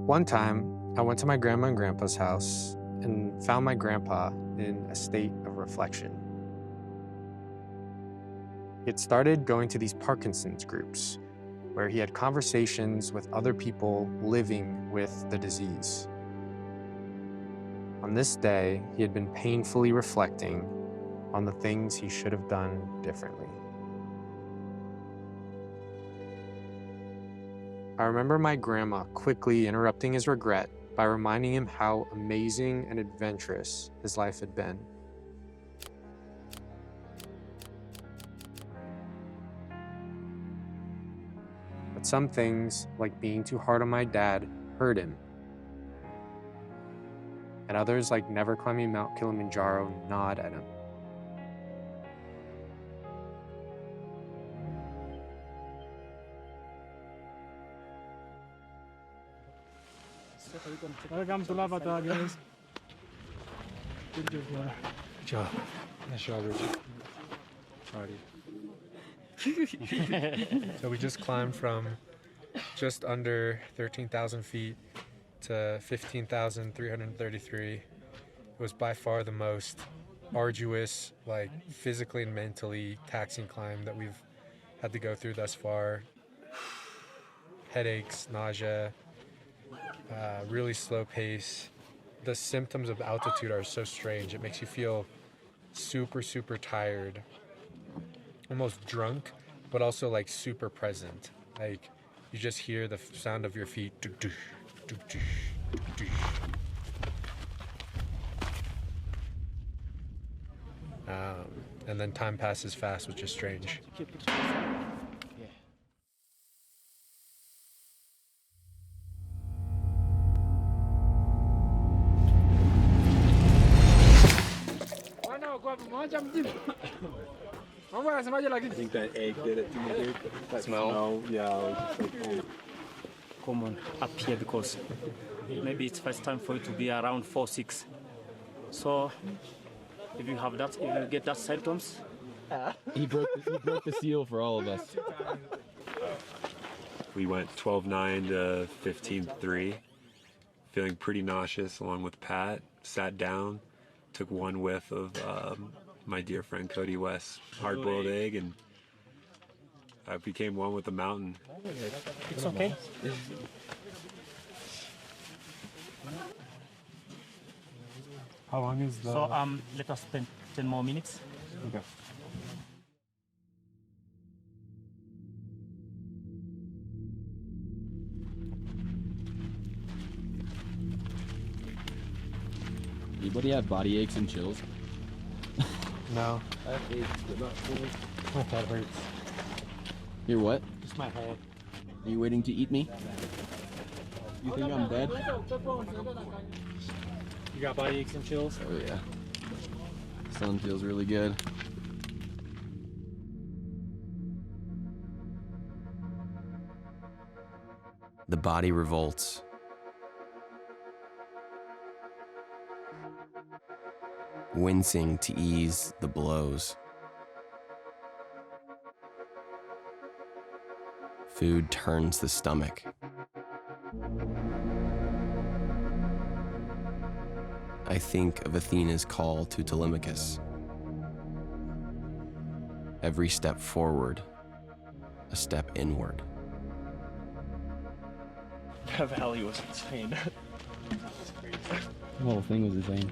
Speaker 20: One time, I went to my grandma and grandpa's house and found my grandpa in a state of reflection. He had started going to these Parkinson's groups, where he had conversations with other people living with the disease. On this day, he had been painfully reflecting on the things he should have done differently. I remember my grandma quickly interrupting his regret by reminding him how amazing and adventurous his life had been. But some things, like being too hard on my dad, hurt him. And others, like never climbing Mount Kilimanjaro, gnawed at him.
Speaker 21: Welcome to Lava Tower, guys. Good job. Nice job, Richard. Proud of you. So we just climbed from just under 13,000 feet to 15,333. It was by far the most arduous, physically and mentally taxing climb that we've had to go through thus far. Headaches, nausea, really slow pace. The symptoms of altitude are so strange. It makes you feel super, super tired, almost drunk, but also super present. You just hear the sound of your feet. And then time passes fast, which is strange.
Speaker 11: I think that egg did it to me, dude. That smell? Yeah.
Speaker 17: Common up here because maybe it's first time for you to be around 4-6. So if you have that, if you get that symptoms,
Speaker 6: He broke the seal for all of us.
Speaker 5: We went 12.9 to 15.3, feeling pretty nauseous along with Pat. Sat down, took one whiff of my dear friend Cody West's hard-boiled egg, and I became one with the mountain.
Speaker 17: it's okay.
Speaker 21: How long is the...
Speaker 17: So let us spend 10 more minutes.
Speaker 21: Okay.
Speaker 7: Anybody have body aches and chills?
Speaker 21: No.
Speaker 7: I have aches, but not chills.
Speaker 21: My head hurts.
Speaker 7: Your what?
Speaker 21: Just my head.
Speaker 7: Are you waiting to eat me? You think I'm dead?
Speaker 21: You got body aches and chills?
Speaker 7: Oh yeah. Sun feels really good.
Speaker 2: The body revolts. Wincing to ease the blows. Food turns the stomach. I think of Athena's call to Telemachus. Every step forward, a step inward.
Speaker 6: That valley was insane.
Speaker 7: The whole thing was insane.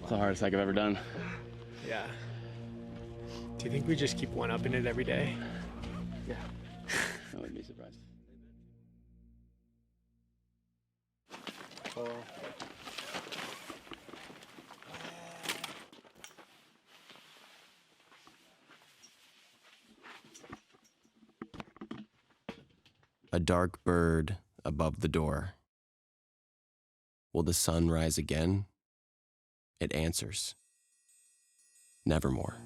Speaker 4: It's the hardest hike I've ever done.
Speaker 21: Yeah. Do you think we just keep one-upping it every day?
Speaker 4: Yeah. I wouldn't be surprised.
Speaker 2: A dark bird above the door. Will the sun rise again? It answers, nevermore.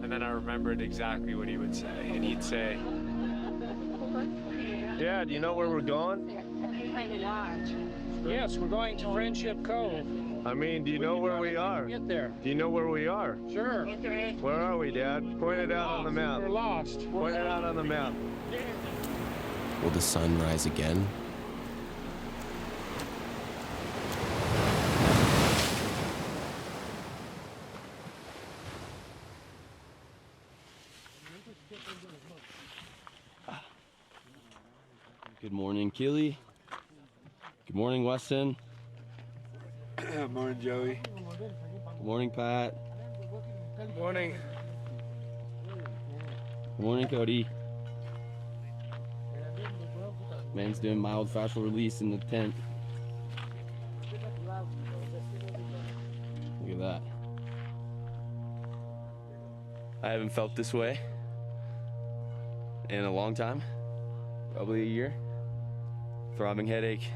Speaker 21: And then I remembered exactly what he would say. And he'd say,
Speaker 15: Dad, do you know where we're going?
Speaker 12: Yes, we're going to Friendship Cove.
Speaker 15: I mean, do you know where we are?
Speaker 12: Get there.
Speaker 15: Do you know where we are?
Speaker 12: Sure.
Speaker 15: Where are we, Dad? Point it out on the map.
Speaker 12: We're lost.
Speaker 15: Point it out on the map.
Speaker 2: Will the sun rise again?
Speaker 7: Good morning, Keely. Good morning, Weston.
Speaker 21: Good morning, Joey.
Speaker 7: Good morning, Pat.
Speaker 21: Good morning.
Speaker 7: Good morning, Cody. Man's doing mild fascial release in the tent. Look at that. I haven't felt this way in a long time, probably a year. Throbbing headache,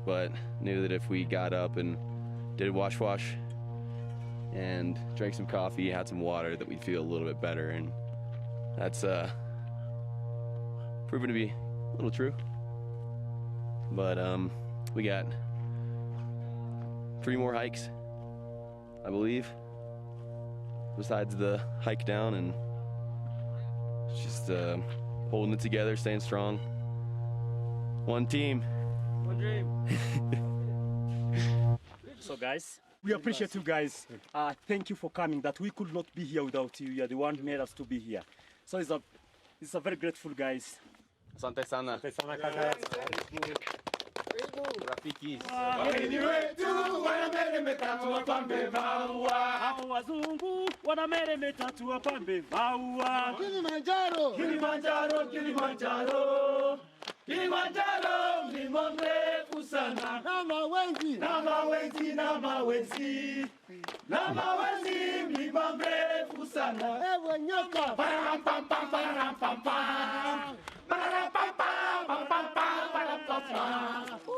Speaker 7: but knew that if we got up and did wash and drank some coffee, had some water, that we'd feel a little bit better, and that's proven to be a little true. But we got 3 more hikes, I believe, besides the hike down, and just holding it together, staying strong. One team.
Speaker 17: One dream. So guys, we appreciate you guys. Thank you for coming. That we could not be here without you. You are the one who made us to be here. So it's a very grateful, guys.
Speaker 4: Asante sana.
Speaker 17: Asante sana kaka.
Speaker 4: Rafiki.
Speaker 12: Wageni wetu wanameremeta tuwapambe maua.
Speaker 17: Hao wazungu wanameremeta tuwapambe maua.
Speaker 12: Kilimanjaro, Kilimanjaro, Kilimanjaro. Kilimanjaro, mlima mrefu sana. Na mawenzi, na mawenzi, na mawenzi. Na mawenzi, mlima mrefu sana. Ewe nyoka. Parampam, parampam. Parampam, parampam, parampam.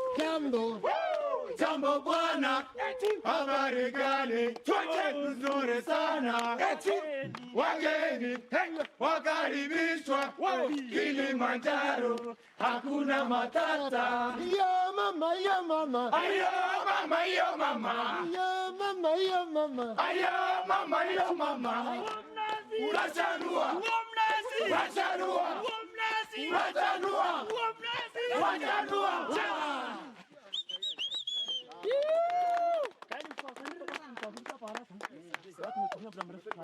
Speaker 19: habari gani? Nzuri sana. Wageni wakaribishwa Kilimanjaro, hakuna matata.
Speaker 10: Yo mama, yo mama.
Speaker 19: Ayo mama, yo mama.
Speaker 10: Yo mama, yo mama.
Speaker 19: Ayo mama, yo mama. Wachanua. Wachanua. Wachanua. Wachanua.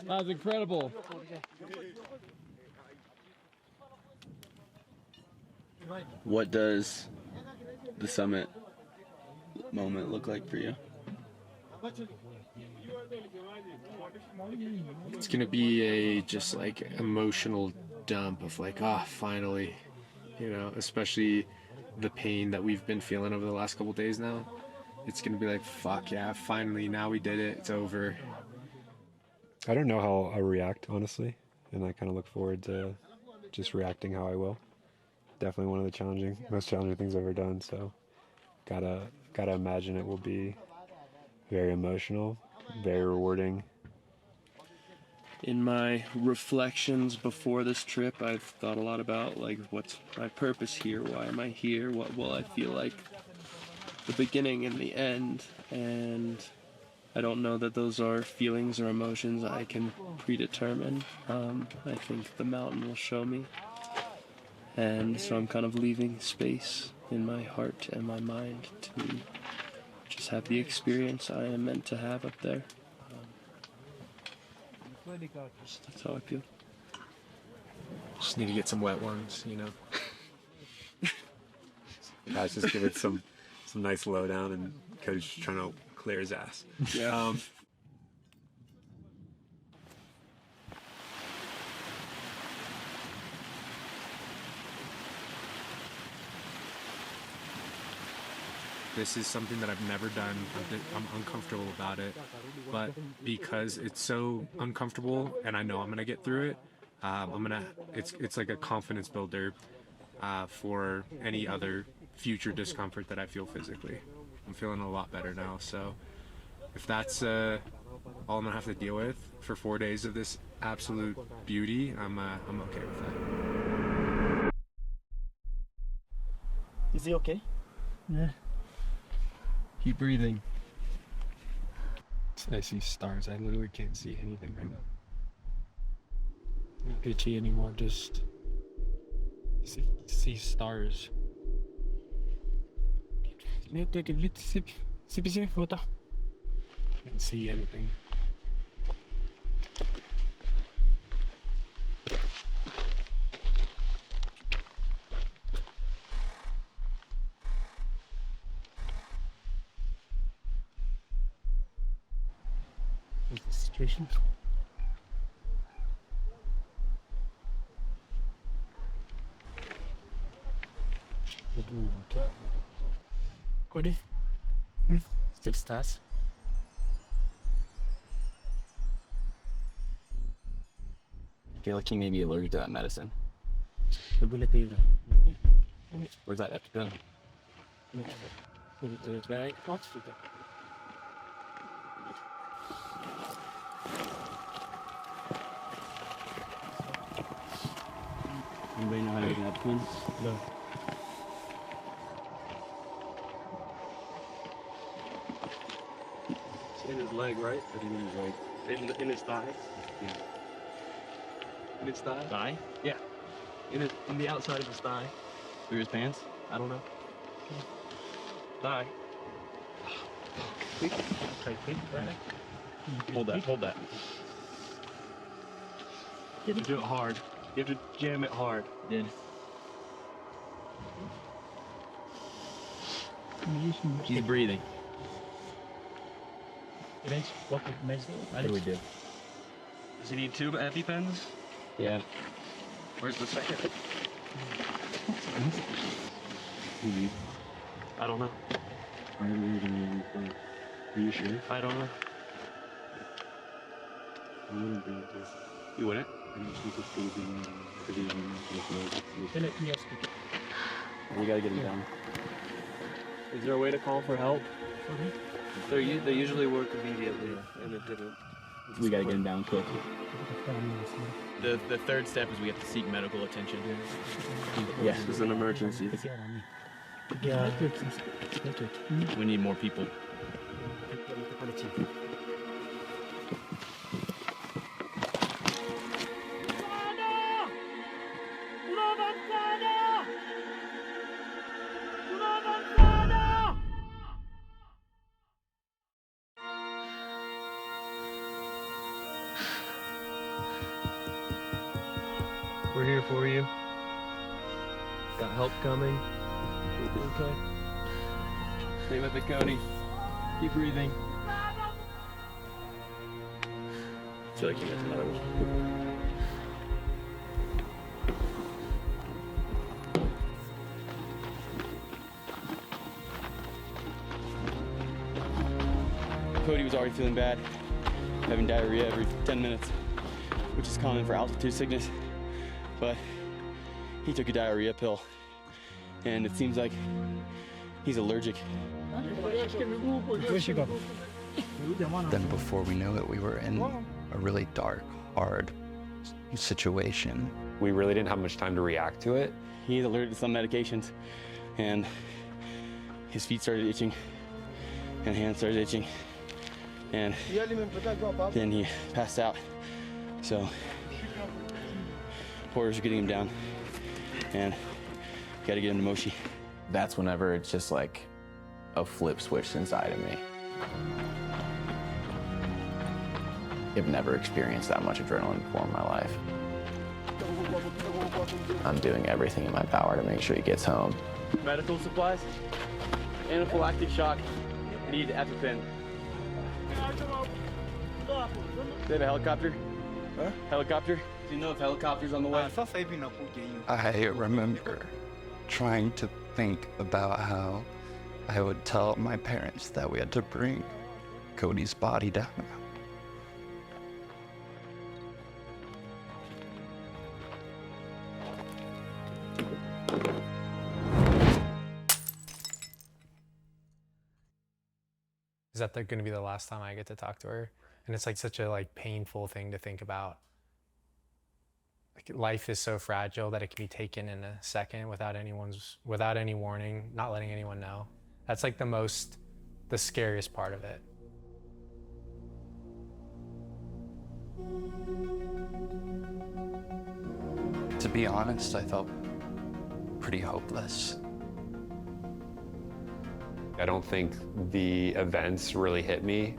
Speaker 9: That was incredible.
Speaker 6: What does the summit moment look like for you?
Speaker 21: It's gonna be a just like emotional dump of like, finally, you know, especially the pain that we've been feeling over the last couple days now. It's gonna be like, fuck yeah, finally, now we did it, it's over.
Speaker 5: I don't know how I'll react, honestly, and I kind of look forward to just reacting how I will. Definitely one of the most challenging things I've ever done, so gotta imagine it will be very emotional, very rewarding.
Speaker 6: In my reflections before this trip, I've thought a lot about like, what's my purpose here? Why am I here? What will I feel like the beginning and the end? And I don't know that those are feelings or emotions I can predetermine. I think the mountain will show me. And so I'm kind of leaving space in my heart and my mind to just have the experience I am meant to have up there. That's how I feel.
Speaker 21: Just need to get some wet ones, you know.
Speaker 5: Guys, just give it some nice lowdown, and Cody's just trying to clear his ass.
Speaker 6: Yeah.
Speaker 20: This is something that I've never done. I'm uncomfortable about it, but because it's so uncomfortable and I know I'm gonna get through it, it's like a confidence builder for any other future discomfort that I feel physically. I'm feeling a lot better now, so if that's all I'm gonna have to deal with for 4 days of this absolute beauty, I'm okay with that.
Speaker 17: Is he okay?
Speaker 9: Yeah. Keep breathing. I see stars. I literally can't see anything right now. Not itchy anymore, just see stars. Can't see anything. What's the situation? Cody? Still stars?
Speaker 4: I feel like he may be allergic to that medicine. Where's that epipen?
Speaker 6: Anybody know how to make an epipen?
Speaker 9: No.
Speaker 6: In his leg, right? In his leg. In his thigh? Yeah. In his thigh?
Speaker 9: Thigh?
Speaker 6: Yeah. In the outside of his thigh. Through his pants? I don't know. Thigh. Hold that, hold that. You have to do it hard. You have to jam it hard. Yeah. He's breathing.
Speaker 17: What
Speaker 4: do we do?
Speaker 6: Does he need 2 EpiPens?
Speaker 4: Yeah.
Speaker 6: Where's the second? I don't know.
Speaker 4: Are you sure?
Speaker 6: I don't know. You wouldn't?
Speaker 4: We gotta get him down.
Speaker 6: Is there a way to call for help? They usually work immediately, and it didn't.
Speaker 1: We gotta get him down quick. The third step is we have to seek medical attention. Yeah.
Speaker 6: This is an emergency.
Speaker 1: We need more people.
Speaker 6: We're here for you. Got help coming. We'll be okay.
Speaker 1: Stay with it, Cody. Keep breathing.
Speaker 6: I feel like you missed another one.
Speaker 1: Cody was already feeling bad, having diarrhea every 10 minutes, which is common for altitude sickness. But he took a diarrhea pill, and it seems like he's allergic.
Speaker 8: Then before we knew it, we were in a really dark, hard situation.
Speaker 5: We really didn't have much time to react to it.
Speaker 1: He's allergic to some medications, and his feet started itching, and hands started itching, and then he passed out. So porters are getting him down, and gotta get him to Moshi.
Speaker 4: That's whenever it's just like a flip switch inside of me. I've never experienced that much adrenaline before in my life. I'm doing everything in my power to make sure he gets home.
Speaker 1: Medical supplies, anaphylactic shock, need EpiPen. They have a helicopter? Huh? Helicopter? Do you know if helicopter's on the way?
Speaker 8: I remember trying to think about how I would tell my parents that we had to bring Cody's body down.
Speaker 3: Is that going to be the last time I get to talk to her? And it's like such a like painful thing to think about. Like life is so fragile that it can be taken in a second without any warning, not letting anyone know. That's like the scariest part of it.
Speaker 8: To be honest, I felt pretty hopeless.
Speaker 5: I don't think the events really hit me.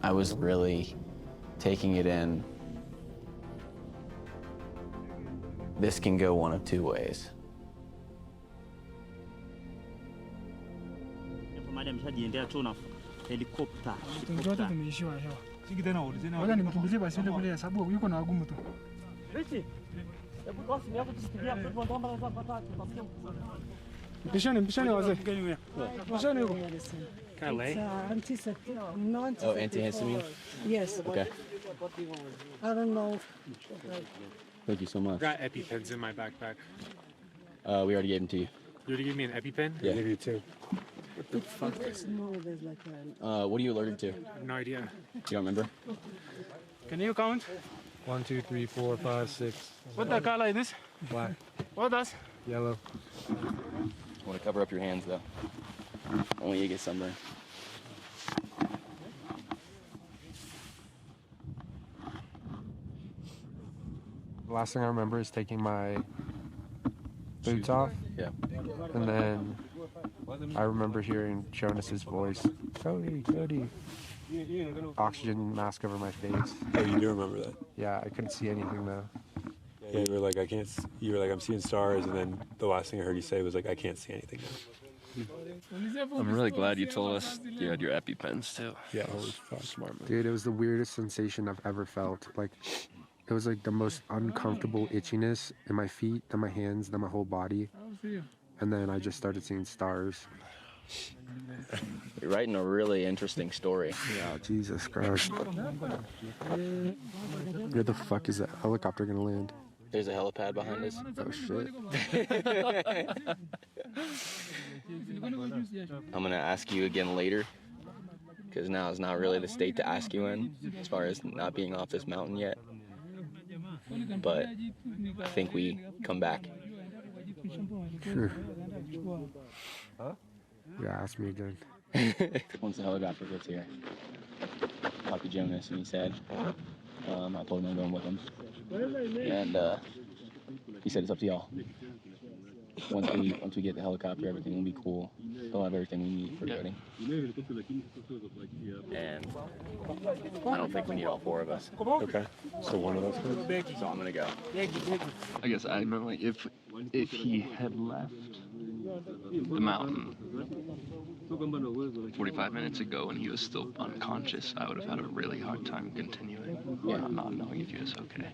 Speaker 4: I was really taking it in. This can go one of two ways.
Speaker 21: Mpishani wazee. Mpishani huko.
Speaker 1: Can I lay?
Speaker 16: Oh,
Speaker 1: antihistamine?
Speaker 16: Yes.
Speaker 1: Okay.
Speaker 16: I don't know.
Speaker 1: Thank you so much.
Speaker 21: I've got EpiPens in my backpack.
Speaker 1: We already gave them to you.
Speaker 21: You already gave me an EpiPen?
Speaker 1: Yeah.
Speaker 21: I gave you two.
Speaker 16: What the fuck? No, there's like
Speaker 1: What are you allergic to?
Speaker 21: I have no idea.
Speaker 1: You don't remember?
Speaker 21: Can you count?
Speaker 20: 1, 2, 3, 4, 5, 6.
Speaker 21: What the color is this?
Speaker 20: Black.
Speaker 21: What does?
Speaker 20: Yellow.
Speaker 1: I want to cover up your hands though. I want you to get sunburned.
Speaker 20: The last thing I remember is taking my boots off.
Speaker 1: Yeah.
Speaker 20: And then I remember hearing Jonas's voice, Cody, Cody. Oxygen mask over my face.
Speaker 11: Oh, you do remember that?
Speaker 20: Yeah, I couldn't see anything though.
Speaker 11: Yeah, you were like, you were like, I'm seeing stars, and then the last thing I heard you say was like, I can't see anything now.
Speaker 6: I'm really glad you told us you had your EpiPens too.
Speaker 11: Yeah, holy fuck, smart man.
Speaker 20: Dude, it was the weirdest sensation I've ever felt. Like, it was like the most uncomfortable itchiness in my feet, then my hands, then my whole body. And then I just started seeing stars.
Speaker 1: You're writing a really interesting story.
Speaker 20: Yeah, Jesus Christ. Where the fuck is that helicopter gonna land?
Speaker 4: There's a helipad behind us.
Speaker 2: Oh shit.
Speaker 4: I'm gonna ask you again later, because now is not really the state to ask you in, as far as not being off this mountain yet. But I think we come back.
Speaker 20: Sure. Yeah, ask me again.
Speaker 4: Once the helicopter gets here, talked to Jonas and he said, I told him I'm going with him. And he said it's up to y'all. Once we get the helicopter, everything will be cool. They'll have everything we need for coding. And I don't think we need all 4 of us.
Speaker 5: Okay. So one of us goes?
Speaker 4: So I'm gonna go.
Speaker 6: I guess I know, like, if he had left the mountain 45 minutes ago and he was still unconscious, I would have had a really hard time continuing, not knowing if he was okay.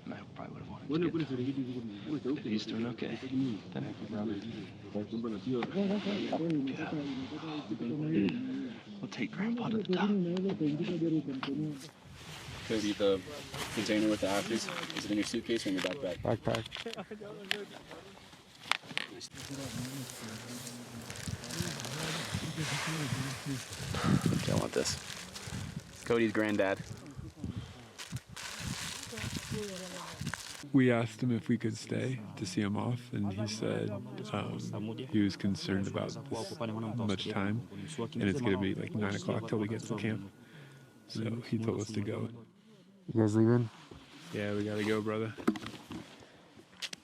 Speaker 6: And I probably would have wanted to get if he's doing okay, then we'll take Grandpa to the top.
Speaker 1: Cody, the container with the ashes, is it in your suitcase or in your backpack?
Speaker 20: Backpack.
Speaker 4: Okay, I want this. Cody's granddad.
Speaker 5: We asked him if we could stay to see him off, and he said he was concerned about this much time, and it's going to be like 9 o'clock till we get to camp. So he told us to go.
Speaker 20: You guys leaving?
Speaker 5: Yeah, we got to go, brother.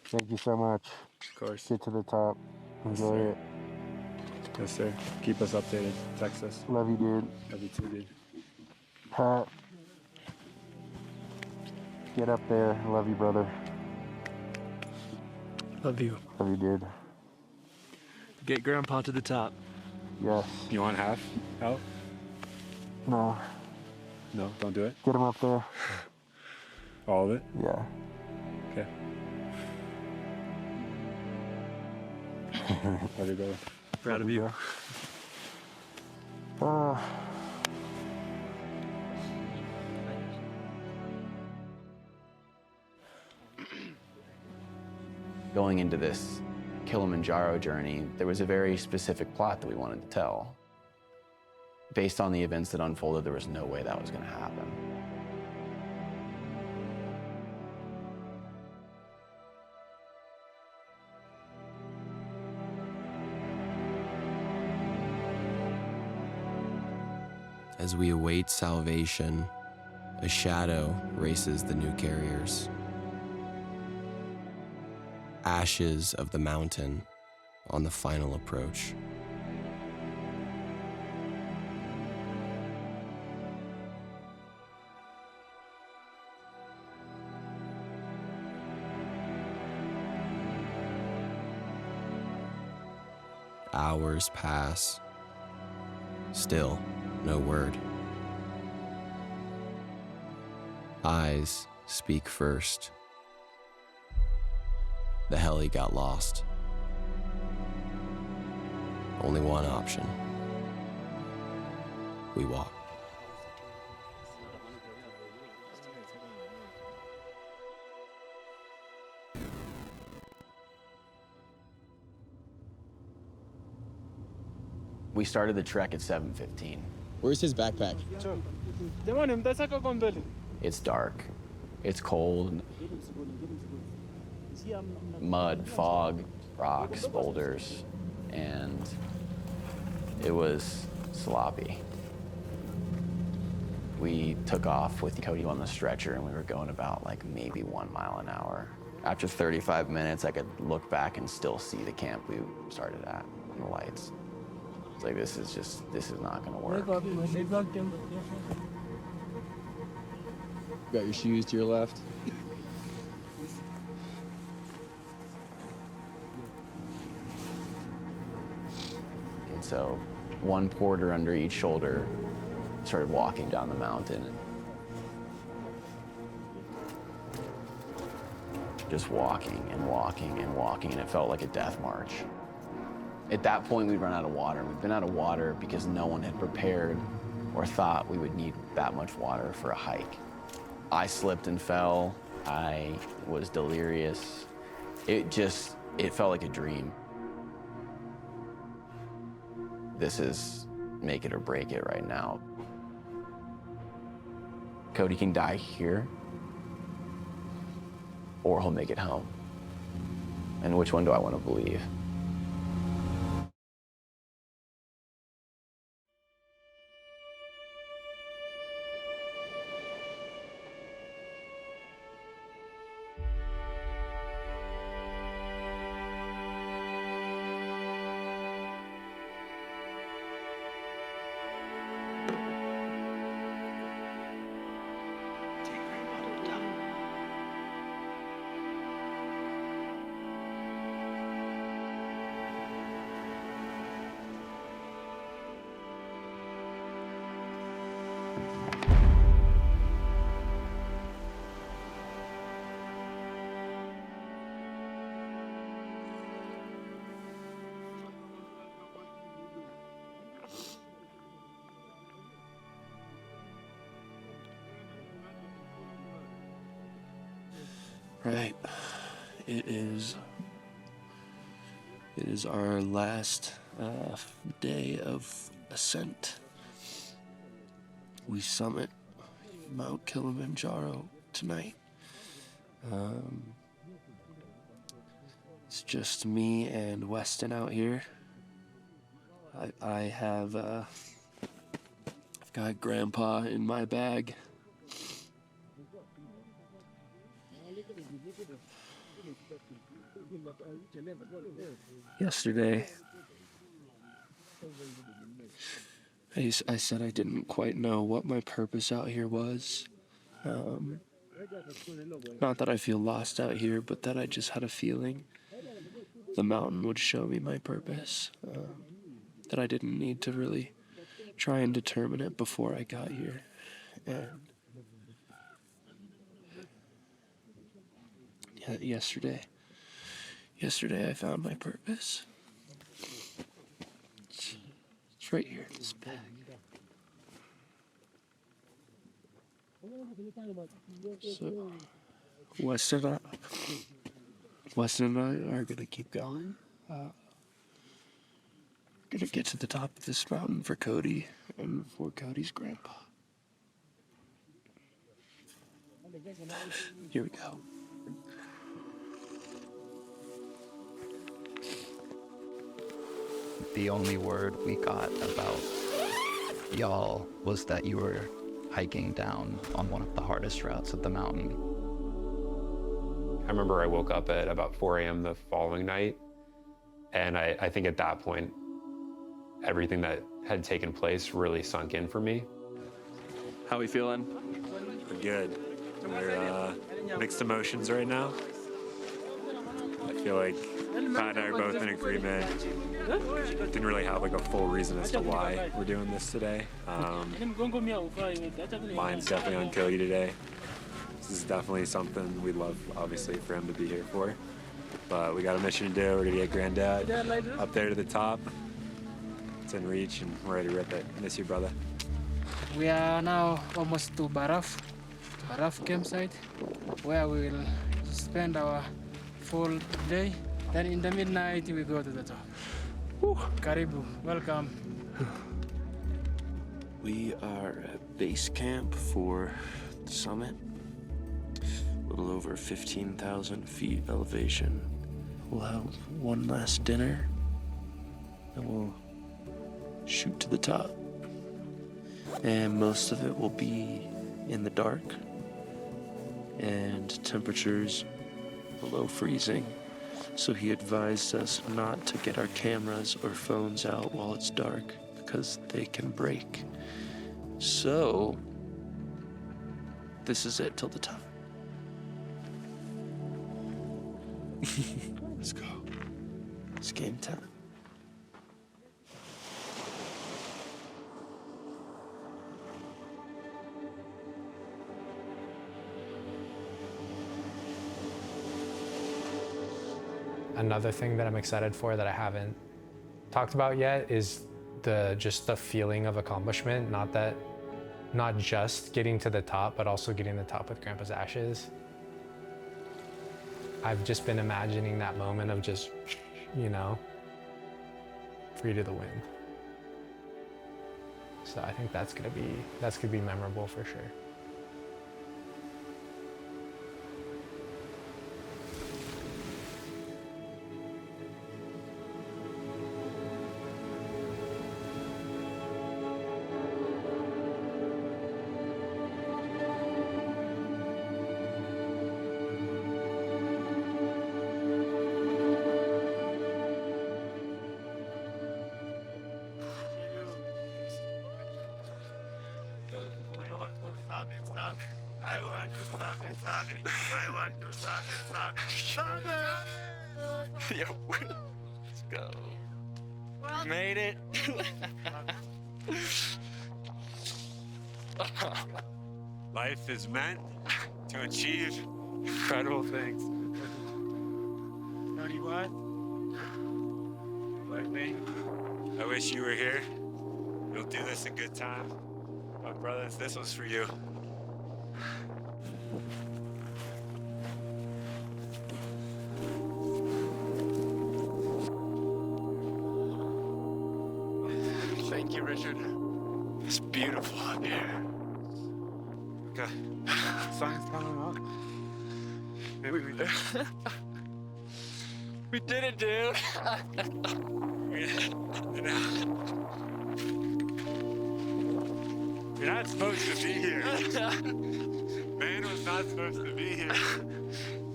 Speaker 20: Thank you so much.
Speaker 5: Of course.
Speaker 20: Get to the top. Enjoy it.
Speaker 5: Yes, sir. Keep us updated. Text us.
Speaker 20: Love you, dude.
Speaker 5: Love you too, dude.
Speaker 20: Pat. Get up there. Love you, brother.
Speaker 5: Love you.
Speaker 20: Love you, dude.
Speaker 9: Get Grandpa to the top.
Speaker 20: Yes.
Speaker 5: You want half out?
Speaker 20: No.
Speaker 5: No, don't do it.
Speaker 20: Get him up there.
Speaker 5: All of it?
Speaker 20: Yeah.
Speaker 5: Okay. Love you, brother.
Speaker 9: Proud of you.
Speaker 4: Going into this Kilimanjaro journey, there was a very specific plot that we wanted to tell. Based on the events that unfolded, there was no way that was going to happen.
Speaker 2: As we await salvation, a shadow races the new carriers. Ashes of the mountain on the final approach. Hours pass. Still, no word. Eyes speak first. The heli got lost. Only one option. We walk.
Speaker 4: We started the trek at 7:15.
Speaker 1: Where's his backpack?
Speaker 4: It's dark. It's cold. Mud, fog, rocks, boulders, and it was sloppy. We took off with Cody on the stretcher and we were going about like maybe 1 mile an hour. After 35 minutes, I could look back and still see the camp we started at and the lights. It's like, this is not gonna work.
Speaker 1: Got your shoes to your left.
Speaker 4: And so, one porter under each shoulder, started walking down the mountain. Just walking and walking and walking, and it felt like a death march. At that point, we'd run out of water. We'd been out of water because no one had prepared or thought we would need that much water for a hike. I slipped and fell. I was delirious. It felt like a dream. This is make it or break it right now. Cody can die here, or he'll make it home. And which one do I want to believe?
Speaker 6: Right. It is our last day of ascent. We summit Mount Kilimanjaro tonight. It's just me and Weston out here. I've got Grandpa in my bag. Yesterday, I said I didn't quite know what my purpose out here was. Not that I feel lost out here, but that I just had a feeling the mountain would show me my purpose. That I didn't need to really try and determine it before I got here. And yesterday I found my purpose. It's right here in this bag. So, Weston and I are gonna keep going. Gonna get to the top of this mountain for Cody and for Cody's grandpa. Here we go.
Speaker 8: The only word we got about y'all was that you were hiking down on one of the hardest routes of the mountain.
Speaker 5: I remember I woke up at about 4 a.m. the following night, and I think at that point, everything that had taken place really sunk in for me.
Speaker 9: How we feeling?
Speaker 11: We're good. We're mixed emotions right now. I feel like Pat and I are both in agreement. Didn't really have like a full reason as to why we're doing this today. Mine's definitely on Cody today. This is definitely something we'd love, obviously, for him to be here for. But we got a mission to do. We're gonna get Granddad up there to the top. It's in reach, and we're ready to rip it. Miss you, brother.
Speaker 14: We are now almost to Baraf campsite, where we will spend our full day. Then in the midnight, we go to the top. Karibu, welcome.
Speaker 6: We are at base camp for the summit. A little over 15,000 feet elevation. We'll have one last dinner, and we'll shoot to the top. And most of it will be in the dark, and temperatures below freezing. So he advised us not to get our cameras or phones out while it's dark because they can break. So, this is it till the top. Let's go. It's game time.
Speaker 20: Another thing that I'm excited for that I haven't talked about yet is just the feeling of accomplishment. Not just getting to the top, but also getting to the top with Grandpa's ashes.
Speaker 3: I've just been imagining that moment of just, you know, free to the wind. So I think that's gonna be memorable for sure.
Speaker 10: Yo, let's go. Made it.
Speaker 11: Life is meant to achieve incredible things.
Speaker 10: Cody, what? Like me?
Speaker 11: I wish you were here. You'll do this in good time. But brothers, this was for you.
Speaker 10: Thank you, Richard. It's beautiful up here.
Speaker 11: Okay. Sun's coming up. Maybe we do.
Speaker 10: We did it, dude.
Speaker 11: You're not supposed to be here. Man was not supposed to be here.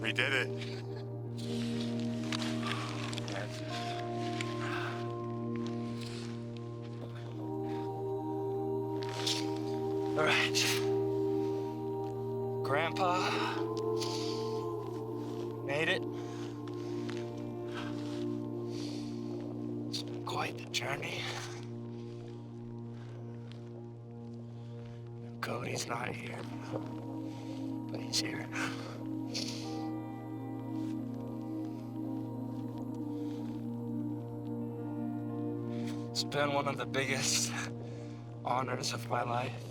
Speaker 11: We did it.
Speaker 10: All right. Grandpa made it. It's been quite the journey. Cody's not here, but he's here. It's been one of the biggest honors of my life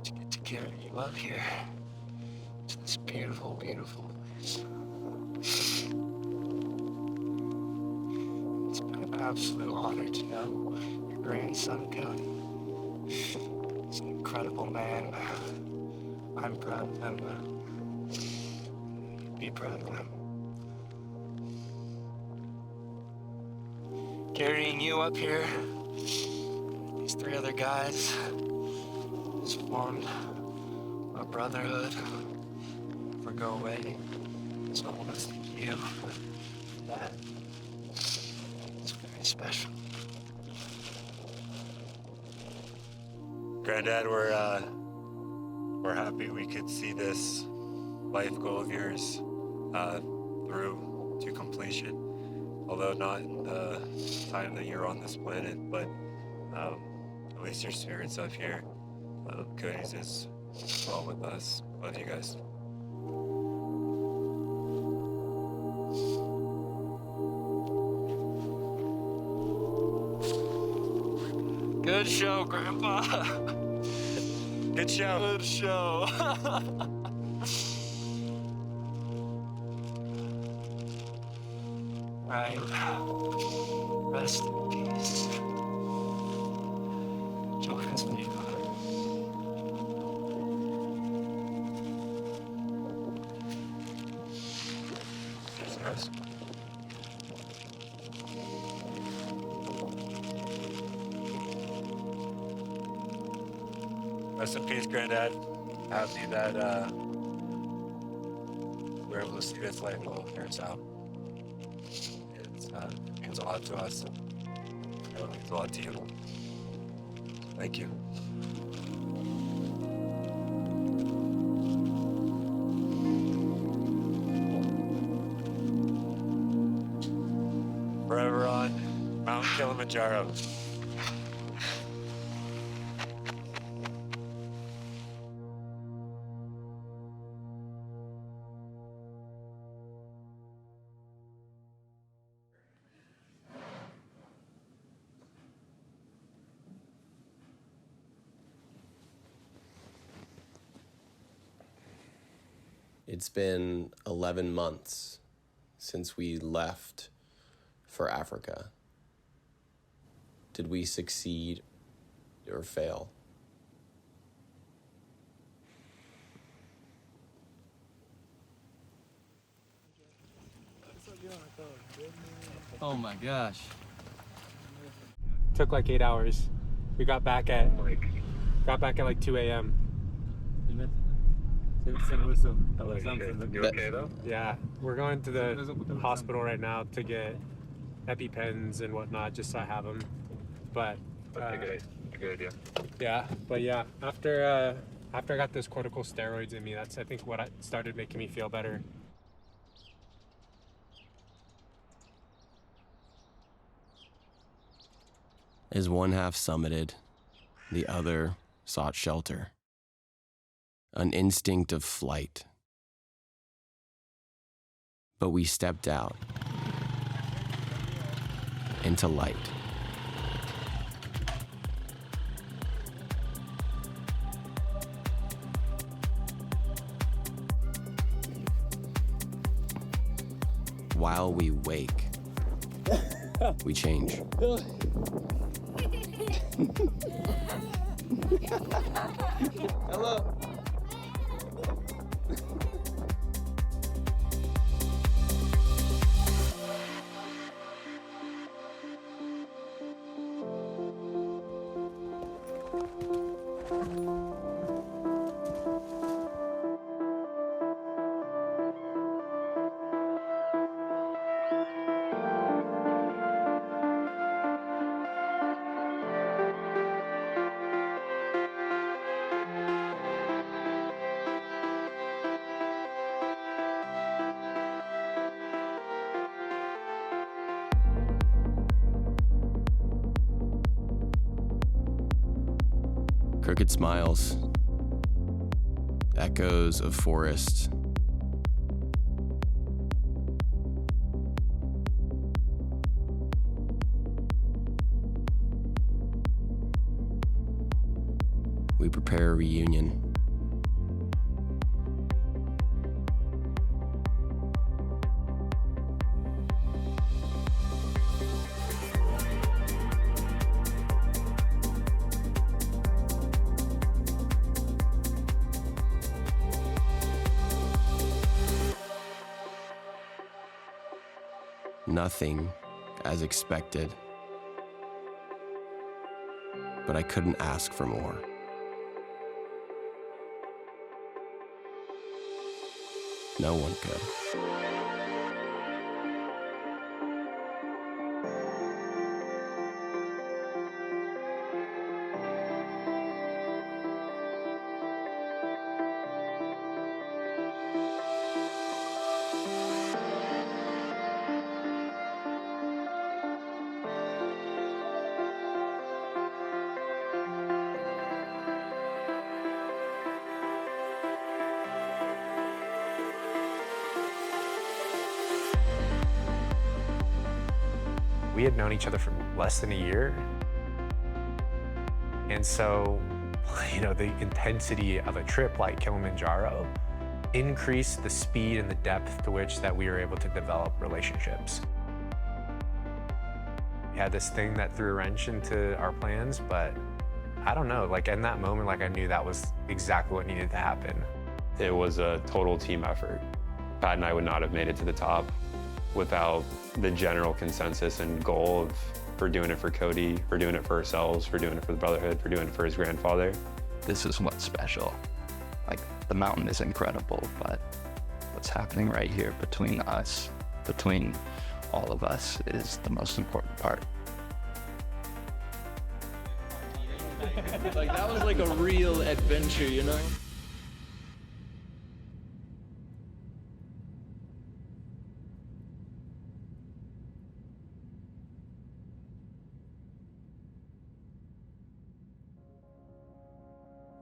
Speaker 10: to get to carry you up here to this beautiful, beautiful place. It's been an absolute honor to know your grandson, Cody. He's an incredible man. I'm proud of him. You'd be proud of him. Carrying you up here, these three other guys, has formed a brotherhood. Never go away. So I want to thank you for that. It's very special.
Speaker 11: Granddad, we're happy we could see this life goal of yours through to completion. Although not in the time that you're on this planet, but at least your spirit's up here. Cody's is well with us. Love you guys.
Speaker 10: Good show, Grandpa.
Speaker 11: Good show.
Speaker 10: Good show. Right. Rest in peace. Join us, baby. Cheers.
Speaker 11: Rest in peace, Granddad. Happy that we're able to see this life go of yours out. It means a lot to us. It means a lot to you. Thank you. Forever on Mount Kilimanjaro.
Speaker 2: It's been 11 months since we left for Africa. Did we succeed or fail?
Speaker 9: Oh my gosh.
Speaker 21: Took like 8 hours. We got back at like 2 a.m.
Speaker 5: You okay though?
Speaker 21: Yeah, we're going to the hospital right now to get EpiPens and whatnot, just so I have them. But
Speaker 5: Good idea.
Speaker 21: yeah, but yeah, after I got those corticosteroids in me, that's I think what started making me feel better.
Speaker 2: As one half summited, the other sought shelter. An instinct of flight. But we stepped out into light. While we wake, we change.
Speaker 9: Hello.
Speaker 2: Crooked smiles, echoes of forest. We prepare a reunion. Nothing as expected, but I couldn't ask for more. No one could.
Speaker 3: We had known each other for less than a year. And so, you know, the intensity of a trip like Kilimanjaro increased the speed and the depth to which that we were able to develop relationships. We had this thing that threw a wrench into our plans, but I don't know, like in that moment, like I knew that was exactly what needed to happen.
Speaker 5: It was a total team effort. Pat and I would not have made it to the top without the general consensus and goal of we're doing it for Cody, we're doing it for ourselves, we're doing it for the brotherhood, we're doing it for his grandfather.
Speaker 8: This is what's special. Like, the mountain is incredible, but what's happening right here between us, between all of us, is the most important part.
Speaker 9: Like, that was like a real adventure, you know?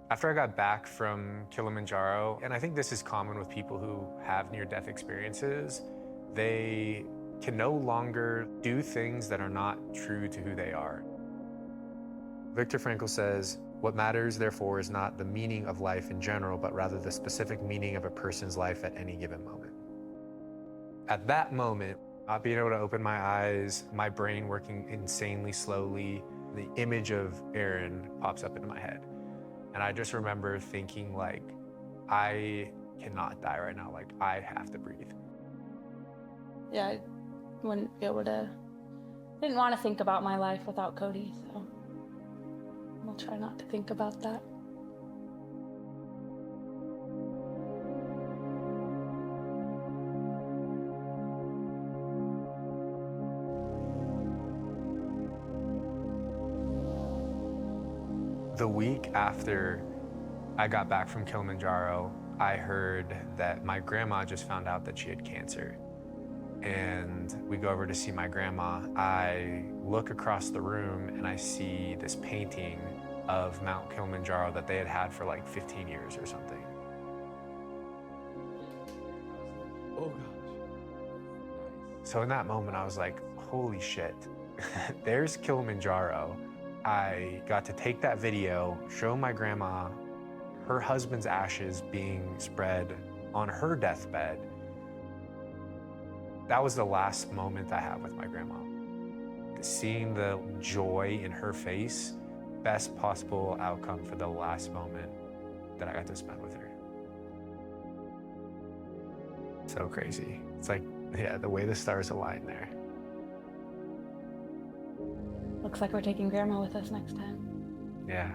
Speaker 3: After I got back from Kilimanjaro, and I think this is common with people who have near-death experiences, they can no longer do things that are not true to who they are. Viktor Frankl says, What matters, therefore, is not the meaning of life in general, but rather the specific meaning of a person's life at any given moment. At that moment, not being able to open my eyes, my brain working insanely slowly, the image of Aaron pops up into my head. And I just remember thinking, like, I cannot die right now. Like, I have to breathe.
Speaker 13: Yeah, I wouldn't be able to, didn't want to think about my life without Cody, so I'll try not to think about that.
Speaker 3: The week after I got back from Kilimanjaro, I heard that my grandma just found out that she had cancer. And we go over to see my grandma. I look across the room and I see this painting of Mount Kilimanjaro that they had had for like 15 years or something.
Speaker 2: Oh gosh.
Speaker 3: So in that moment, I was like, holy shit, there's Kilimanjaro. I got to take that video, show my grandma her husband's ashes being spread on her deathbed. That was the last moment I had with my grandma. Seeing the joy in her face, best possible outcome for the last moment that I got to spend with her. So crazy. It's like, yeah, the way the stars align there.
Speaker 13: Looks like we're taking Grandma with us next time.
Speaker 3: Yeah.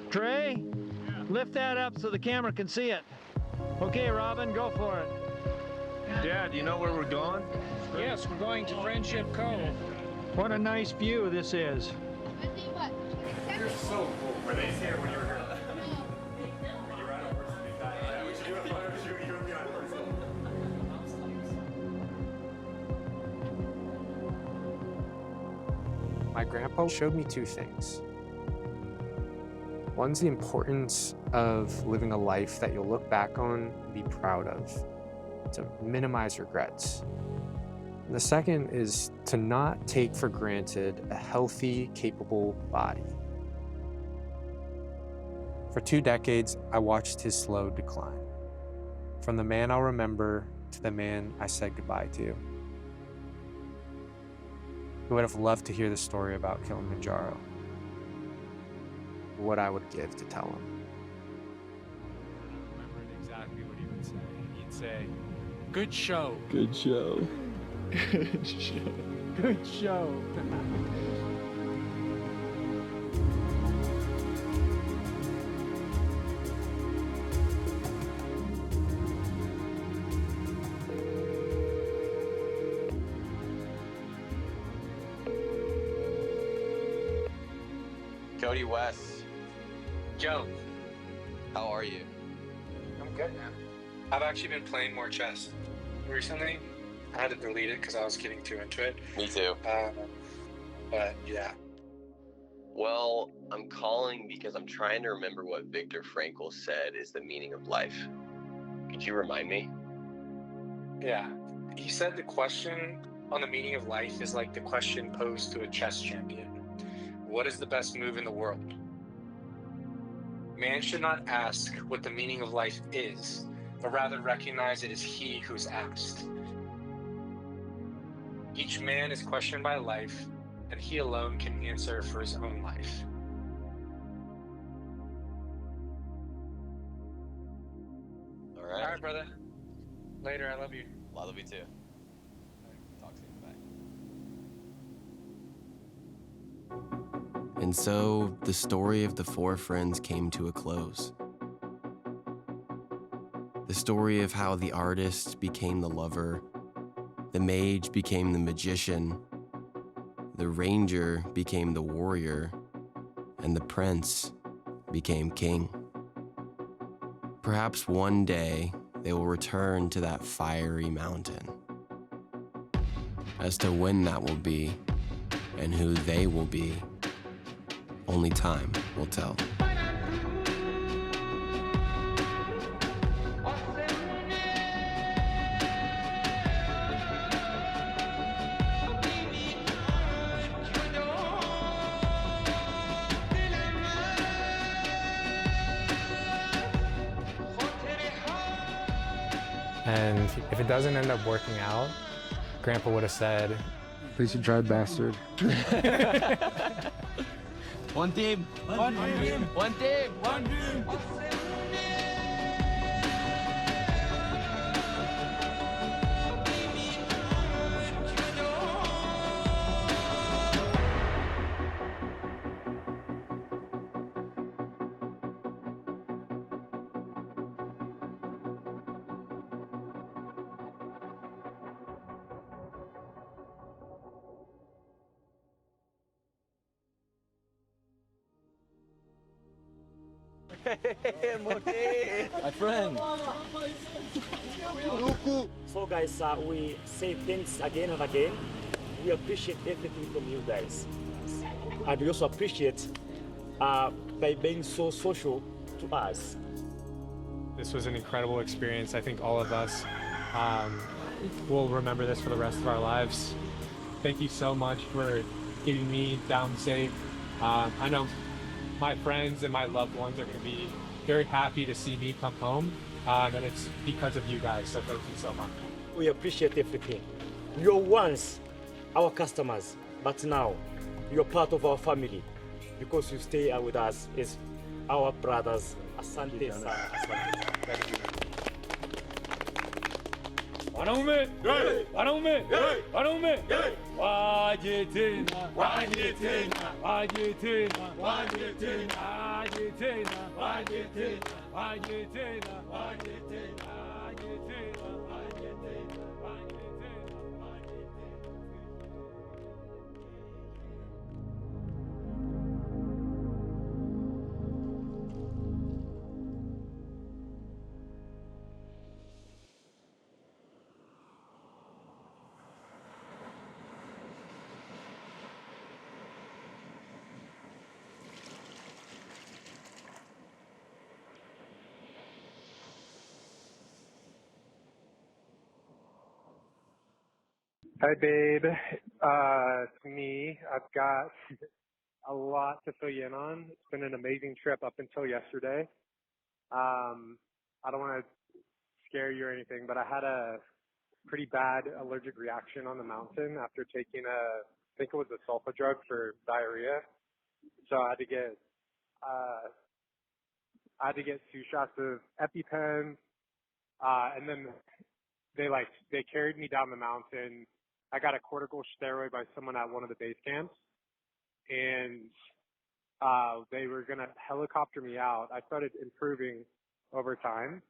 Speaker 12: Trey, lift that up so the camera can see it. Okay, Robin, go for it.
Speaker 15: Dad, do you know where we're going?
Speaker 12: Yes, we're going to Friendship Cove. What a nice view this is.
Speaker 3: You're so cool. Were they here when you were here?
Speaker 20: My grandpa showed me two things. One's the importance of living a life that you'll look back on and be proud of, to minimize regrets. And the second is to not take for granted a healthy, capable body. For 2 decades, I watched his slow decline. From the man I'll remember to the man I said goodbye to. I would have loved to hear the story about Kilimanjaro. What I would give to tell him.
Speaker 21: I remembered exactly what he would say. He'd say, "Good show."
Speaker 6: Good show. Good show.
Speaker 21: Good show.
Speaker 2: Cody West.
Speaker 3: Joe.
Speaker 2: How are you?
Speaker 3: I'm good, man. I've actually been playing more chess recently. I had to delete it because I was getting too into it.
Speaker 2: Me too.
Speaker 3: But yeah.
Speaker 2: Well, I'm calling because I'm trying to remember what Viktor Frankl said is the meaning of life. Could you remind me?
Speaker 3: Yeah. He said the question on the meaning of life is like the question posed to a chess champion. What is the best move in the world? Man should not ask what the meaning of life is, but rather recognize it is he who is asked. Each man is questioned by life, and he alone can answer for his own life.
Speaker 2: All right.
Speaker 3: All right, brother. Later, I love you.
Speaker 2: I love you too. Talk soon. Bye. And so the story of the 4 friends came to a close. The story of how the artist became the lover, the mage became the magician, the ranger became the warrior, and the prince became king. Perhaps one day they will return to that fiery mountain. As to when that will be and who they will be, only time will tell.
Speaker 3: And if it doesn't end up working out, Grandpa would have said,
Speaker 20: Please, you dry bastard.
Speaker 7: One team. One team. One team. One team.
Speaker 17: My friend. So guys, we say thanks again and again. We appreciate everything from you guys. And we also appreciate by being so social to us.
Speaker 3: this was an incredible experience. I think all of us will remember this for the rest of our lives. Thank you so much for getting me down safe. I know my friends and my loved ones are going to be very happy to see me come home, and it's because of you guys, so thank you so much.
Speaker 17: We appreciate everything. You're once our customers, but now you're part of our family because you stay with us as our brothers. Asante sana.
Speaker 19: Wanaume, wanaume, wanaume, waje tena, waje tena, waje tena, waje tena, waje tena, waje tena, waje tena, waje tena, waje tena, waje tena, waje tena.
Speaker 20: Hi, babe. It's me. I've got a lot to fill you in on. It's been an amazing trip up until yesterday. I don't want to scare you or anything, but I had a pretty bad allergic reaction on the mountain after taking I think it was a sulfa drug for diarrhea. So I had to get 2 shots of EpiPen, and then they carried me down the mountain. I got a corticosteroid by someone at one of the base camps, and they were going to helicopter me out. I started improving over time,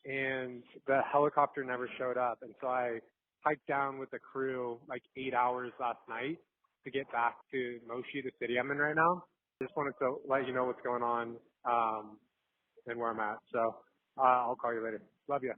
Speaker 20: and the helicopter never showed up. And so I hiked down with the crew like 8 hours last night to get back to Moshi, the city I'm in right now. Just wanted to let you know what's going on and where I'm at. So I'll call you later. Love you.